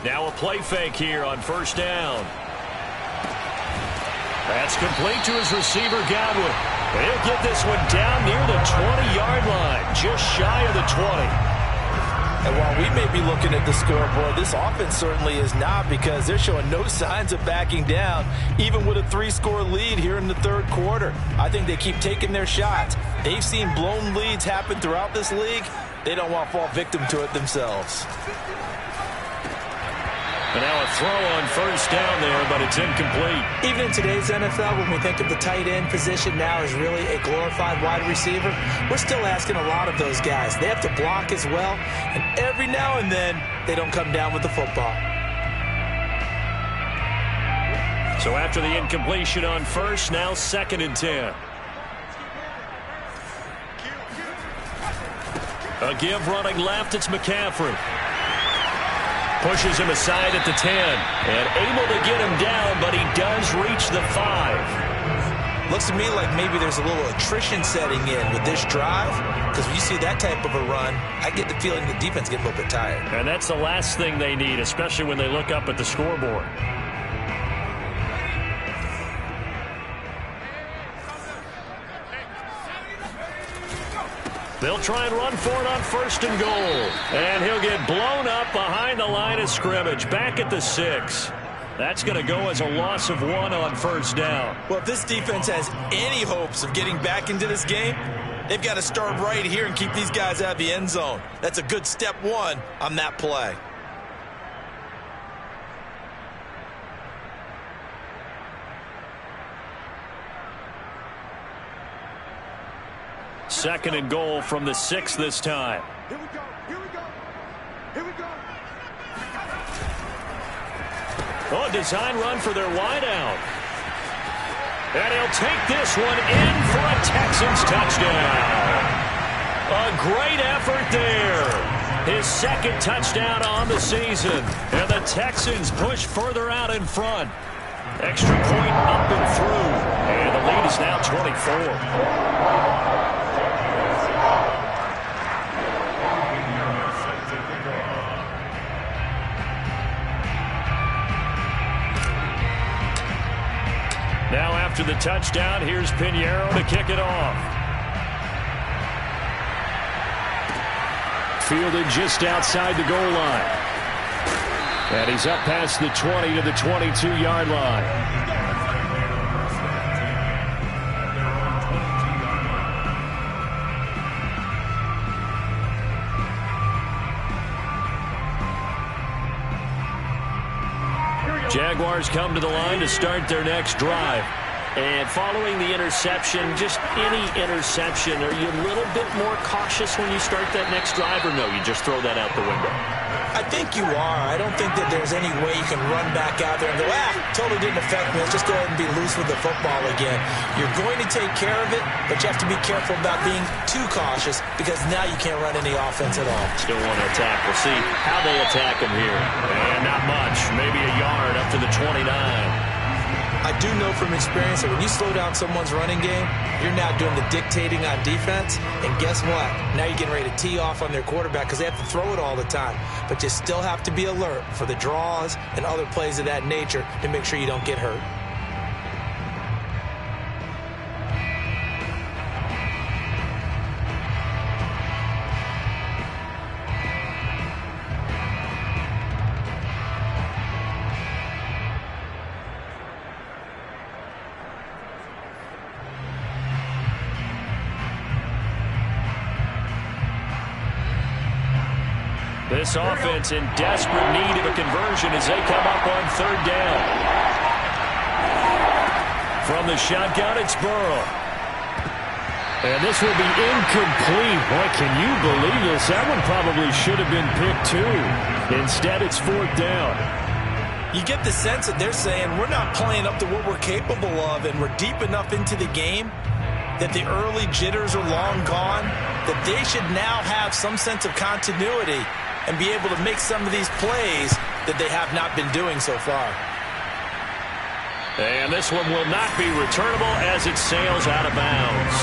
A: Now a play fake here on 1st down. That's complete to his receiver, Godwin. He'll get this one down near the 20-yard line, just shy of the 20.
B: And while we may be looking at the scoreboard, this offense certainly is not because they're showing no signs of backing down, even with a 3-score lead here in the 3rd quarter. I think they keep taking their shots. They've seen blown leads happen throughout this league. They don't want to fall victim to it themselves.
A: And now a throw on 1st down there, but it's incomplete.
B: Even in today's NFL, when we think of the tight end position now as really a glorified wide receiver, we're still asking a lot of those guys. They have to block as well, and every now and then, they don't come down with the football.
A: So after the incompletion on 1st, now 2nd and 10. A give running left, it's McCaffrey. Pushes him aside at the 10. And able to get him down, but he does reach the 5.
B: Looks to me like maybe there's a little attrition setting in with this drive. Because when you see that type of a run, I get the feeling the defense gets a little bit tired.
A: And that's the last thing they need, especially when they look up at the scoreboard. They'll try and run for it on 1st and goal. And he'll get blown up behind the line of scrimmage, back at the 6. That's going to go as a loss of 1 on 1st down.
B: Well, if this defense has any hopes of getting back into this game, they've got to start right here and keep these guys out of the end zone. That's a good step 1 on that play.
A: Second and goal from the 6 this time.
C: Here we go. Here we go. Here we go.
A: Oh, design run for their wideout. And he'll take this one in for a Texans touchdown. A great effort there. His 2nd touchdown on the season. And the Texans push further out in front. Extra point up and through. And the lead is now 24. Now after the touchdown, here's Pinheiro to kick it off. Fielded just outside the goal line. And he's up past the 20 to the 22-yard line. Jaguars come to the line to start their next drive. And following the interception, just any interception, are you a little bit more cautious when you start that next drive, or no, you just throw that out the window?
B: I think you are. I don't think that there's any way you can run back out there and go, totally didn't affect me. Let's just go ahead and be loose with the football again. You're going to take care of it, but you have to be careful about being too cautious because now you can't run any offense at all.
A: Still want to attack. We'll see how they attack him here. And not much. Maybe a yard up to the 29.
B: I do know from experience that when you slow down someone's running game, you're now doing the dictating on defense. And guess what? Now you're getting ready to tee off on their quarterback because they have to throw it all the time. But you still have to be alert for the draws and other plays of that nature to make sure you don't get hurt.
A: This offense in desperate need of a conversion as they come up on 3rd down. From the shotgun, it's Burrow. And this will be incomplete. Boy, can you believe this? That one probably should have been picked too. Instead, it's 4th down.
B: You get the sense that they're saying we're not playing up to what we're capable of, and we're deep enough into the game that the early jitters are long gone, that they should now have some sense of continuity and be able to make some of these plays that they have not been doing so far.
A: And this one will not be returnable as it sails out of bounds.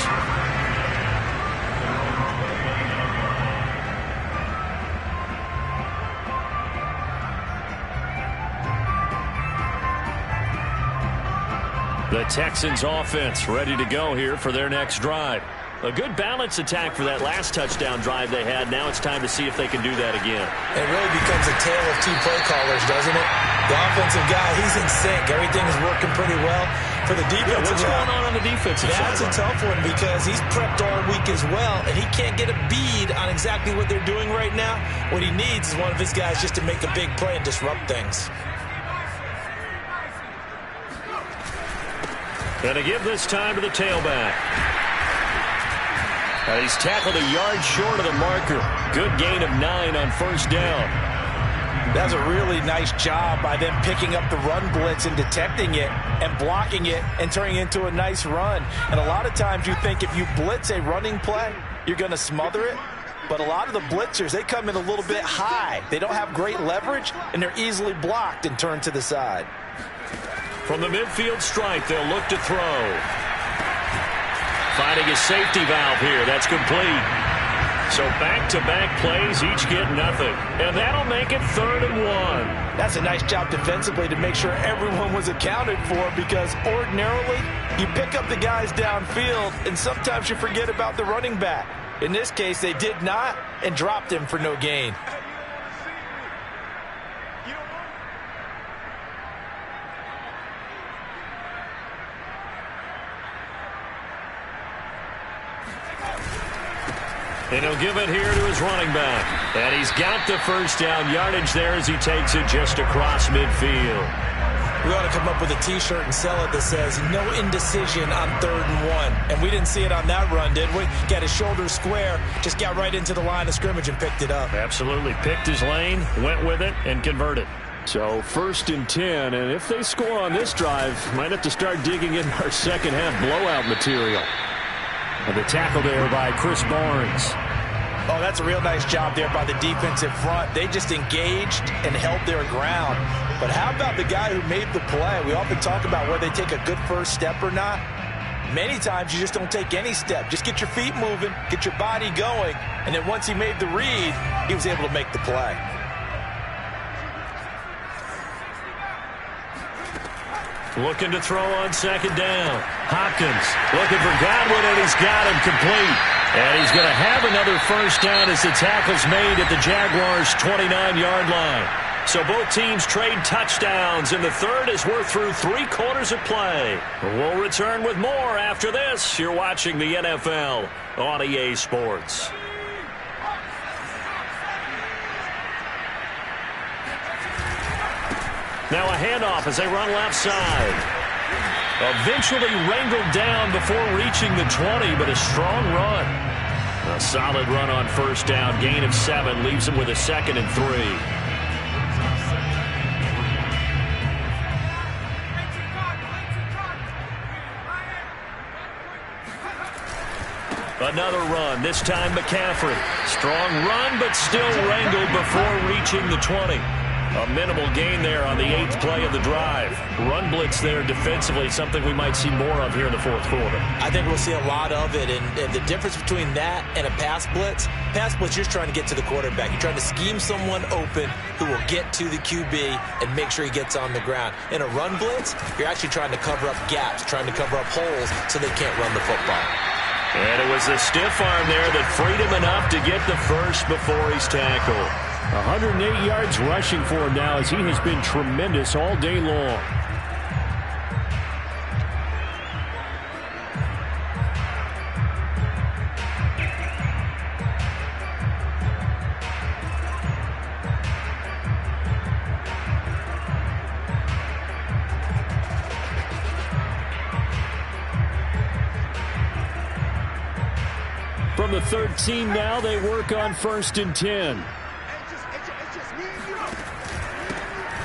A: The Texans offense ready to go here for their next drive. A good balance attack for that last touchdown drive they had. Now it's time to see if they can do that again.
B: It really becomes a tale of 2 play callers, doesn't it? The offensive guy, he's in sync. Everything is working pretty well. For the defensive
A: what's going on the defensive side?
B: That's a tough one because he's prepped all week as well, and he can't get a bead on exactly what they're doing right now. What he needs is one of his guys just to make a big play and disrupt things.
A: And to give this time to the tailback. And he's tackled a yard short of the marker. Good gain of 9 on 1st down.
B: That's a really nice job by them picking up the run blitz and detecting it and blocking it and turning it into a nice run. And a lot of times you think if you blitz a running play, you're going to smother it. But a lot of the blitzers, they come in a little bit high. They don't have great leverage, and they're easily blocked and turned to the side.
A: From the midfield stripe, they'll look to throw. Finding a safety valve here. That's complete. So back-to-back plays, each get nothing. And that'll make it 3rd and 1.
B: That's a nice job defensively to make sure everyone was accounted for, because ordinarily you pick up the guys downfield and sometimes you forget about the running back. In this case, they did not and dropped him for no gain.
A: And he'll give it here to his running back. And he's got the first down yardage there as he takes it just across midfield.
B: We ought to come up with a T-shirt and sell it that says, no indecision on 3rd and 1. And we didn't see it on that run, did we? Got his shoulders square, just got right into the line of scrimmage and picked it up.
A: Absolutely. Picked his lane, went with it, and converted. So 1st and 10, and if they score on this drive, might have to start digging in our second half blowout material. And the tackle there by Chris Barnes.
B: Oh, that's a real nice job there by the defensive front. They just engaged and held their ground. But how about the guy who made the play? We often talk about whether they take a good first step or not. Many times you just don't take any step. Just get your feet moving, get your body going, and then once he made the read, he was able to make the play.
A: Looking to throw on 2nd down. Hopkins looking for Godwin, and he's got him complete. And he's going to have another first down as the tackle's made at the Jaguars' 29-yard line. So both teams trade touchdowns, and the third as we're through 3 quarters of play. We'll return with more after this. You're watching the NFL on EA Sports. Now a handoff as they run left side. Eventually wrangled down before reaching the 20, but a strong run. A solid run on first down. Gain of 7 leaves him with a 2nd and 3. Another run, this time McCaffrey. Strong run, but still wrangled before reaching the 20. A minimal gain there on the 8th play of the drive. Run blitz there defensively, something we might see more of here in the 4th quarter.
B: I think we'll see a lot of it, and the difference between that and a pass blitz, you're just trying to get to the quarterback. You're trying to scheme someone open who will get to the QB and make sure he gets on the ground. In a run blitz, you're actually trying to cover up gaps, trying to cover up holes so they can't run the football.
A: And it was the stiff arm there that freed him enough to get the first before he's tackled. 108 yards rushing for him now as he has been tremendous all day long. From the 13 now, they work on 1st and 10.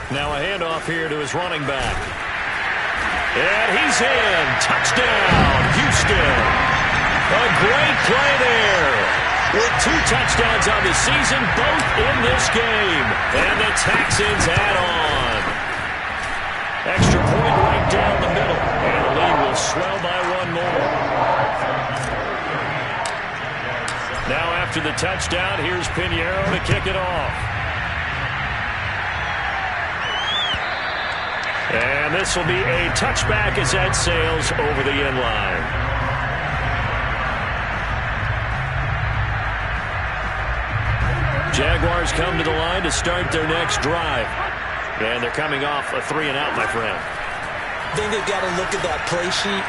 A: Now a handoff here to his running back. And he's in. Touchdown, Houston. A great play there. With 2 touchdowns on the season, both in this game. And the Texans add on. Extra point right down the middle. And the lead will swell by 1 more. Now after the touchdown, here's Pinheiro to kick it off. And this will be a touchback as that sails over the end line. Jaguars come to the line to start their next drive. And they're coming off a 3-and-out, my friend.
B: I think they've got to look at that play sheet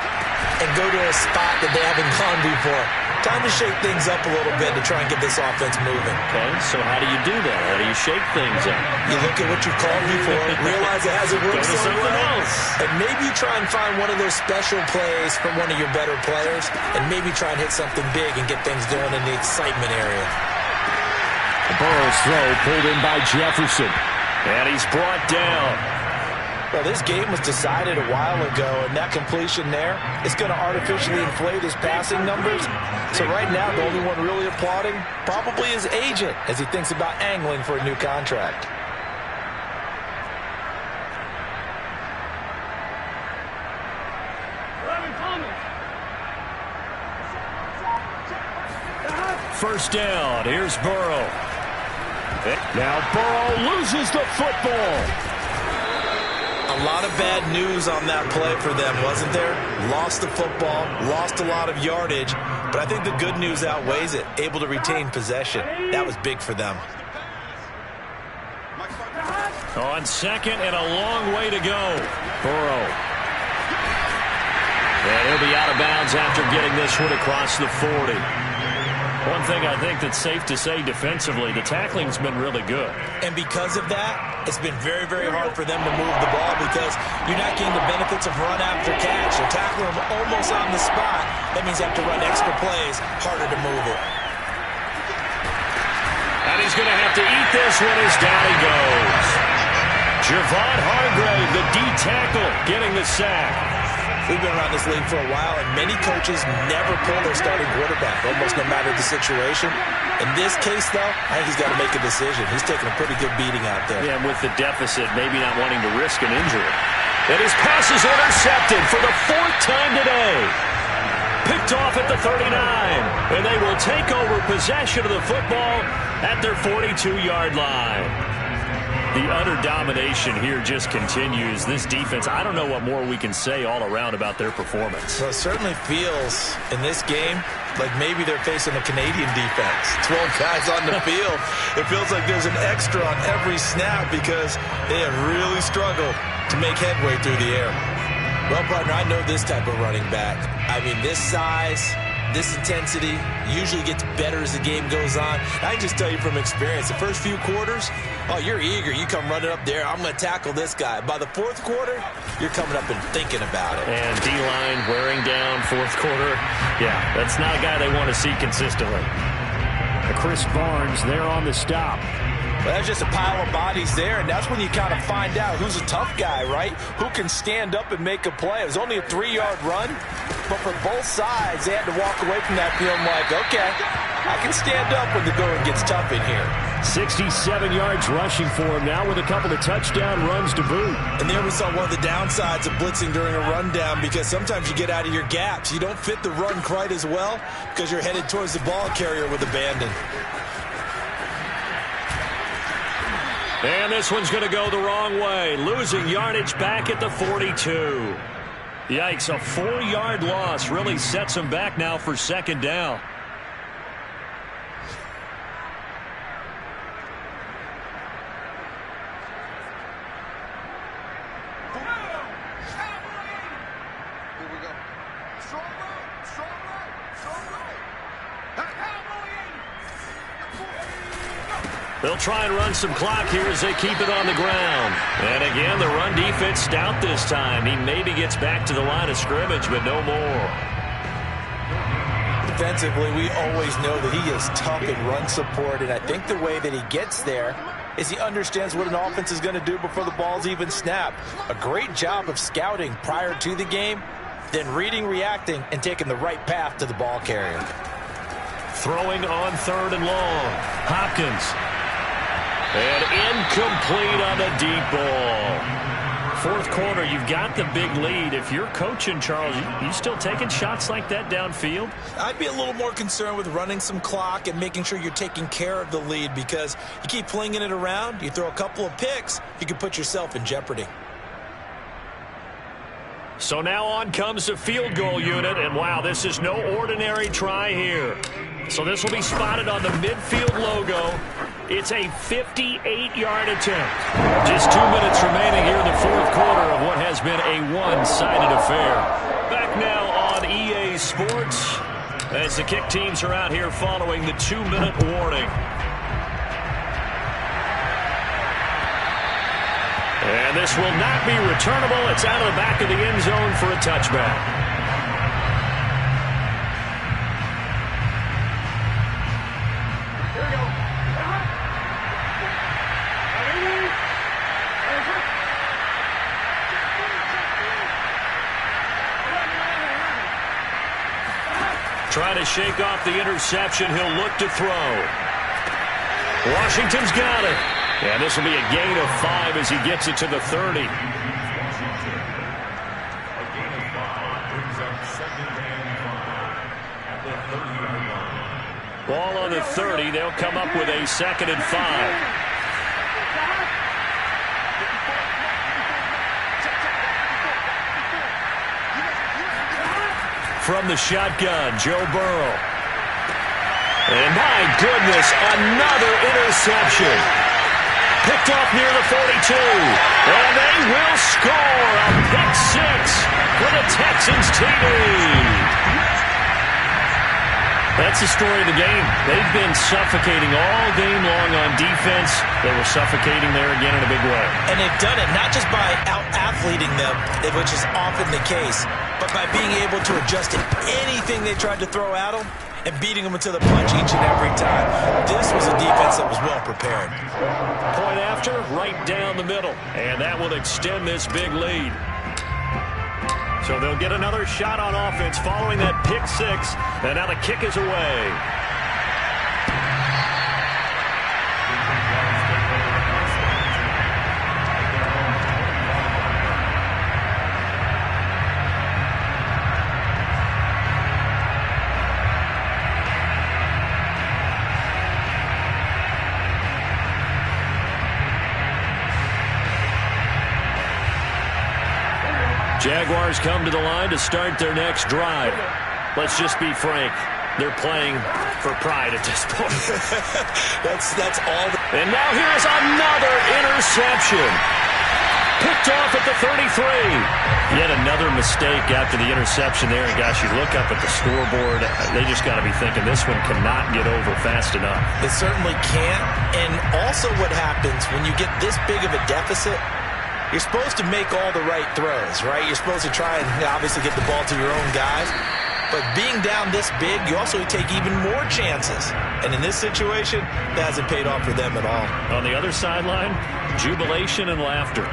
B: and go to a spot that they haven't gone before. Time to shake things up a little bit to try and get this offense moving.
A: Okay, so how do you do that? How do you shake things up?
B: You look at what you've called before, realize it hasn't worked so well,
A: else.
B: and maybe you try and find one of those special plays from one of your better players, and maybe try and hit something big and get things going in the excitement area.
A: Burrow's throw pulled in by Jefferson, and he's brought down.
B: Well, this game was decided a while ago, and that completion there is going to artificially inflate his passing numbers. So right now, the only one really applauding probably his agent as he thinks about angling for a new contract. First down, here's Burrow. Now Burrow loses the football. A A lot of bad news on that play for them, wasn't there? Lost the football, lost a lot of yardage, but I think the good news outweighs it. Able to retain possession. That was big for them.
A: On second and a long way to go. Burrow. And he'll be out of bounds after getting this one across the 40. One thing I think that's safe to say defensively, the tackling's been really good.
B: And because of that, it's been very, very hard for them to move the ball because you're not getting the benefits of run after catch. You're tackling them almost on the spot. That means you have to run extra plays, harder to move it.
A: And he's going to have to eat this one as down he goes. Javon Hargrave, the D tackle, getting the sack.
B: We've been around this league for a while, and many coaches never pull their starting quarterback, almost no matter the situation. In this case, though, I think he's got to make a decision. He's taking a pretty good beating out there.
A: Yeah, and with the deficit, maybe not wanting to risk an injury. And his pass is intercepted for the 4th time today. Picked off at the 39, and they will take over possession of the football at their 42-yard line. The utter domination here just continues. This defense, I don't know what more we can say all around about their performance.
B: Well, it certainly feels in this game like maybe they're facing a Canadian defense. 12 guys on the field. It feels like there's an extra on every snap because they have really struggled to make headway through the air. Well, partner, I know this type of running back. I mean, this size, this intensity usually gets better as the game goes on. I can just tell you from experience, the first few quarters, oh, you're eager. You come running up there, I'm going to tackle this guy. By the 4th quarter, you're coming up and thinking about it.
A: And D-line wearing down 4th quarter. Yeah, that's not a guy they want to see consistently. Chris Barnes there on the stop.
B: Well, that's just a pile of bodies there, and that's when you kind of find out who's a tough guy, right? Who can stand up and make a play. It was only a 3-yard run, but for both sides, they had to walk away from that feeling like, okay, I can stand up when the going gets tough in here.
A: 67 yards rushing for him now with a couple of touchdown runs to boot.
B: And there we saw one of the downsides of blitzing during a rundown because sometimes you get out of your gaps. You don't fit the run quite as well because you're headed towards the ball carrier with abandon.
A: And this one's going to go the wrong way. Losing yardage back at the 42. Yikes, a 4-yard loss really sets them back now for 2nd down. They'll try and run some clock here as they keep it on the ground. And again, the run defense stout this time. He maybe gets back to the line of scrimmage, but no more.
B: Defensively, we always know that he is tough in run support, and I think the way that he gets there is he understands what an offense is going to do before the ball's even snapped. A great job of scouting prior to the game, then reading, reacting, and taking the right path to the ball carrier.
A: Throwing on 3rd and long. Hopkins. And incomplete on the deep ball. 4th quarter, you've got the big lead. If you're coaching, Charles, you still taking shots like that downfield?
B: I'd be a little more concerned with running some clock and making sure you're taking care of the lead because you keep flinging it around, you throw a couple of picks, you can put yourself in jeopardy.
A: So now on comes the field goal unit, and wow, this is no ordinary try here. So this will be spotted on the midfield logo. It's a 58-yard attempt. Just 2 minutes remaining here in the 4th quarter of what has been a one-sided affair. Back now on EA Sports as the kick teams are out here following the 2-minute warning. And this will not be returnable. It's out of the back of the end zone for a touchback. Trying to shake off the interception. He'll look to throw. Washington's got it. And this will be a gain of 5 as he gets it to the 30. Ball on the 30. They'll come up with a 2nd and 5. from the shotgun, Joe Burrow. And my goodness, another interception. Picked off near the 42. And they will score a pick six for the Texans TD. That's the story of the game. They've been suffocating all game long on defense. They were suffocating there again in a big way.
B: And they've done it not just by out-athleting them, which is often the case, but by being able to adjust to anything they tried to throw at them and beating them into the punch each and every time. This was a defense that was well prepared.
A: Point after, right down the middle. And that will extend this big lead. So they'll get another shot on offense following that pick six. And now the kick is away. Jaguars come to the line to start their next drive. Let's just be frank. They're playing for pride at this point.
B: that's all.
A: And now here's another interception. Picked off at the 33. Yet another mistake after the interception there. And gosh, you look up at the scoreboard. They just got to be thinking this one cannot get over fast enough.
B: It certainly can't. And also what happens when you get this big of a deficit, you're supposed to make all the right throws, right? You're supposed to try and obviously get the ball to your own guys. But being down this big, you also take even more chances. And in this situation, that hasn't paid off for them at all.
A: On the other sideline, jubilation and laughter.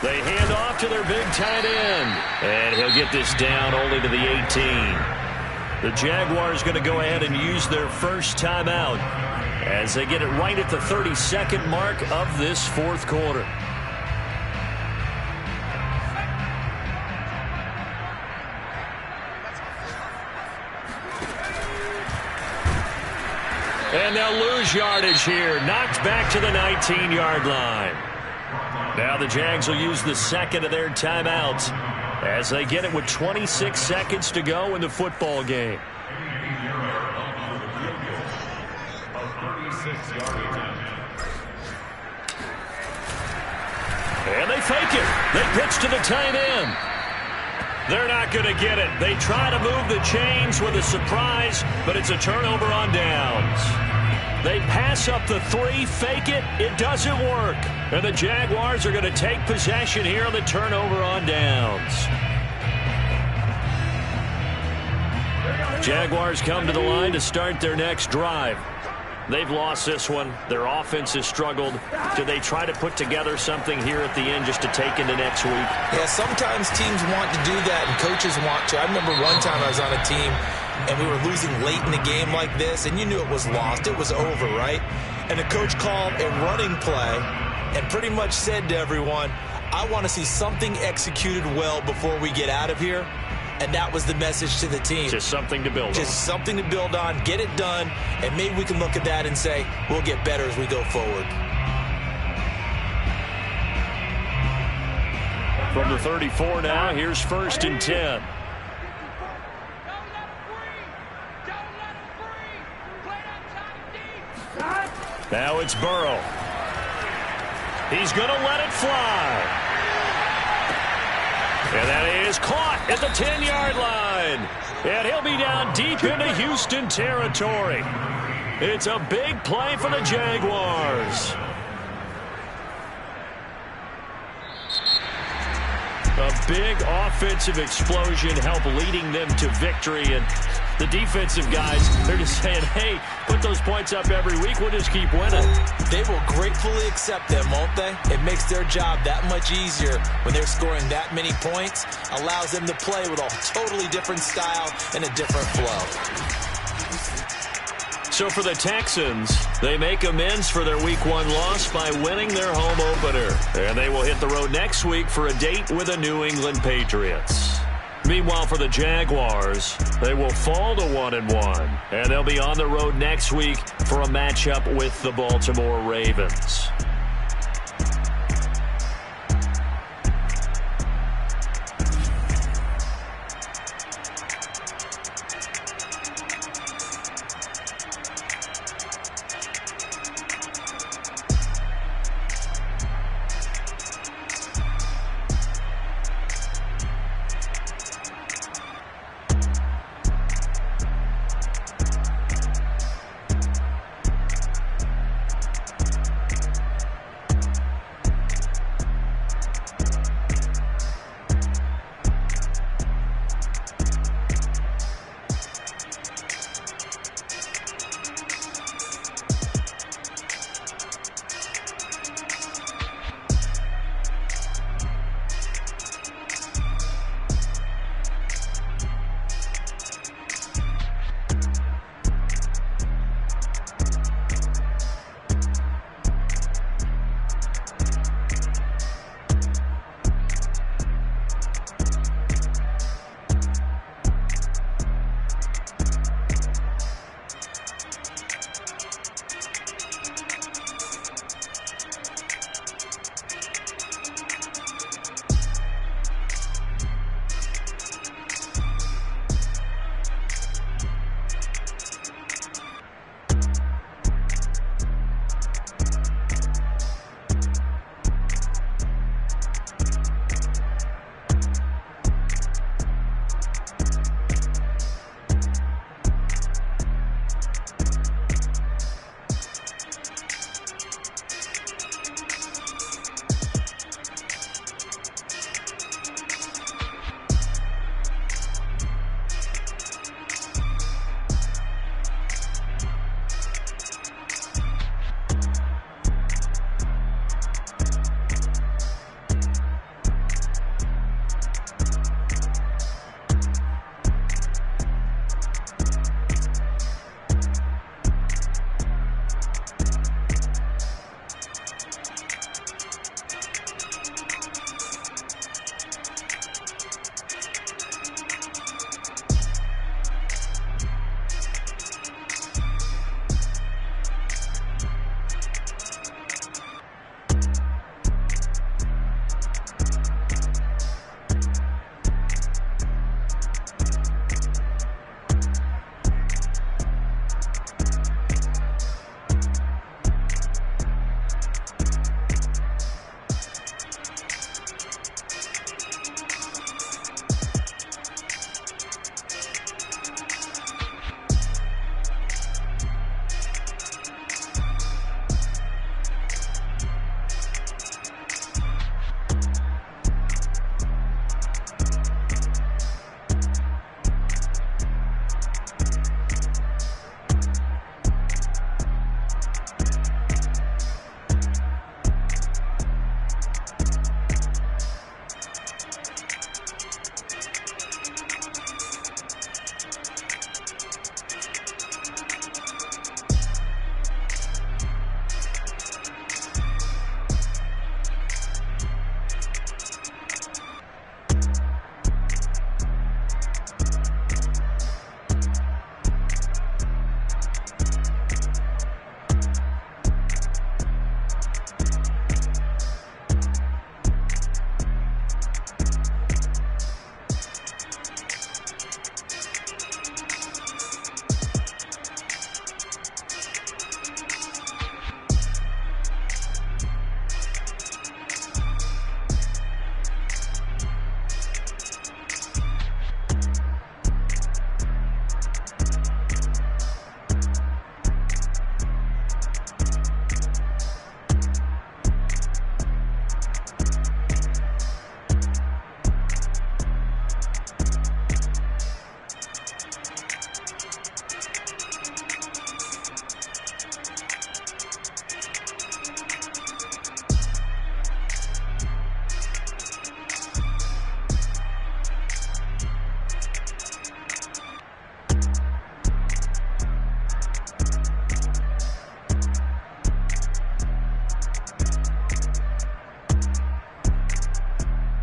A: They hand off to their big tight end. And he'll get this down only to the 18. The Jaguars going to go ahead and use their first timeout as they get it right at the 32nd mark of this fourth quarter. And they'll lose yardage here. Knocked back to the 19-yard line. Now the Jags will use the second of their timeouts as they get it with 26 seconds to go in the football game. And they fake it. They pitch to the tight end. They're not going to get it. They try to move the chains with a surprise, but it's a turnover on downs. They pass up the 3, fake it. It doesn't work. And the Jaguars are going to take possession here on the turnover on downs. Jaguars come to the line to start their next drive. They've lost this one. Their offense has struggled. Do they try to put together something here at the end just to take into next week?
B: Yeah, sometimes teams want to do that and coaches want to. I remember one time I was on a team and we were losing late in the game like this, and you knew it was lost. It was over, right? And the coach called a running play and pretty much said to everyone, I want to see something executed well before we get out of here. And that was the message to the team.
A: Just something to build on.
B: Just something to build on, get it done, and maybe we can look at that and say, we'll get better as we go forward.
A: From the 34 now, here's 1st and 10. Now it's Burrow. He's going to let it fly. And that is caught at the 10-yard line. And he'll be down deep into Houston territory. It's a big play for the Jaguars. A big offensive explosion help leading them to victory. And the defensive guys, they're just saying, hey, put those points up every week. We'll just keep winning.
B: They will gratefully accept them, won't they? It makes their job that much easier when they're scoring that many points. Allows them to play with a totally different style and a different flow.
A: So for the Texans, they make amends for their Week 1 loss by winning their home opener. And they will hit the road next week for a date with the New England Patriots. Meanwhile, for the Jaguars, they will fall to 1-1, and they'll be on the road next week for a matchup with the Baltimore Ravens.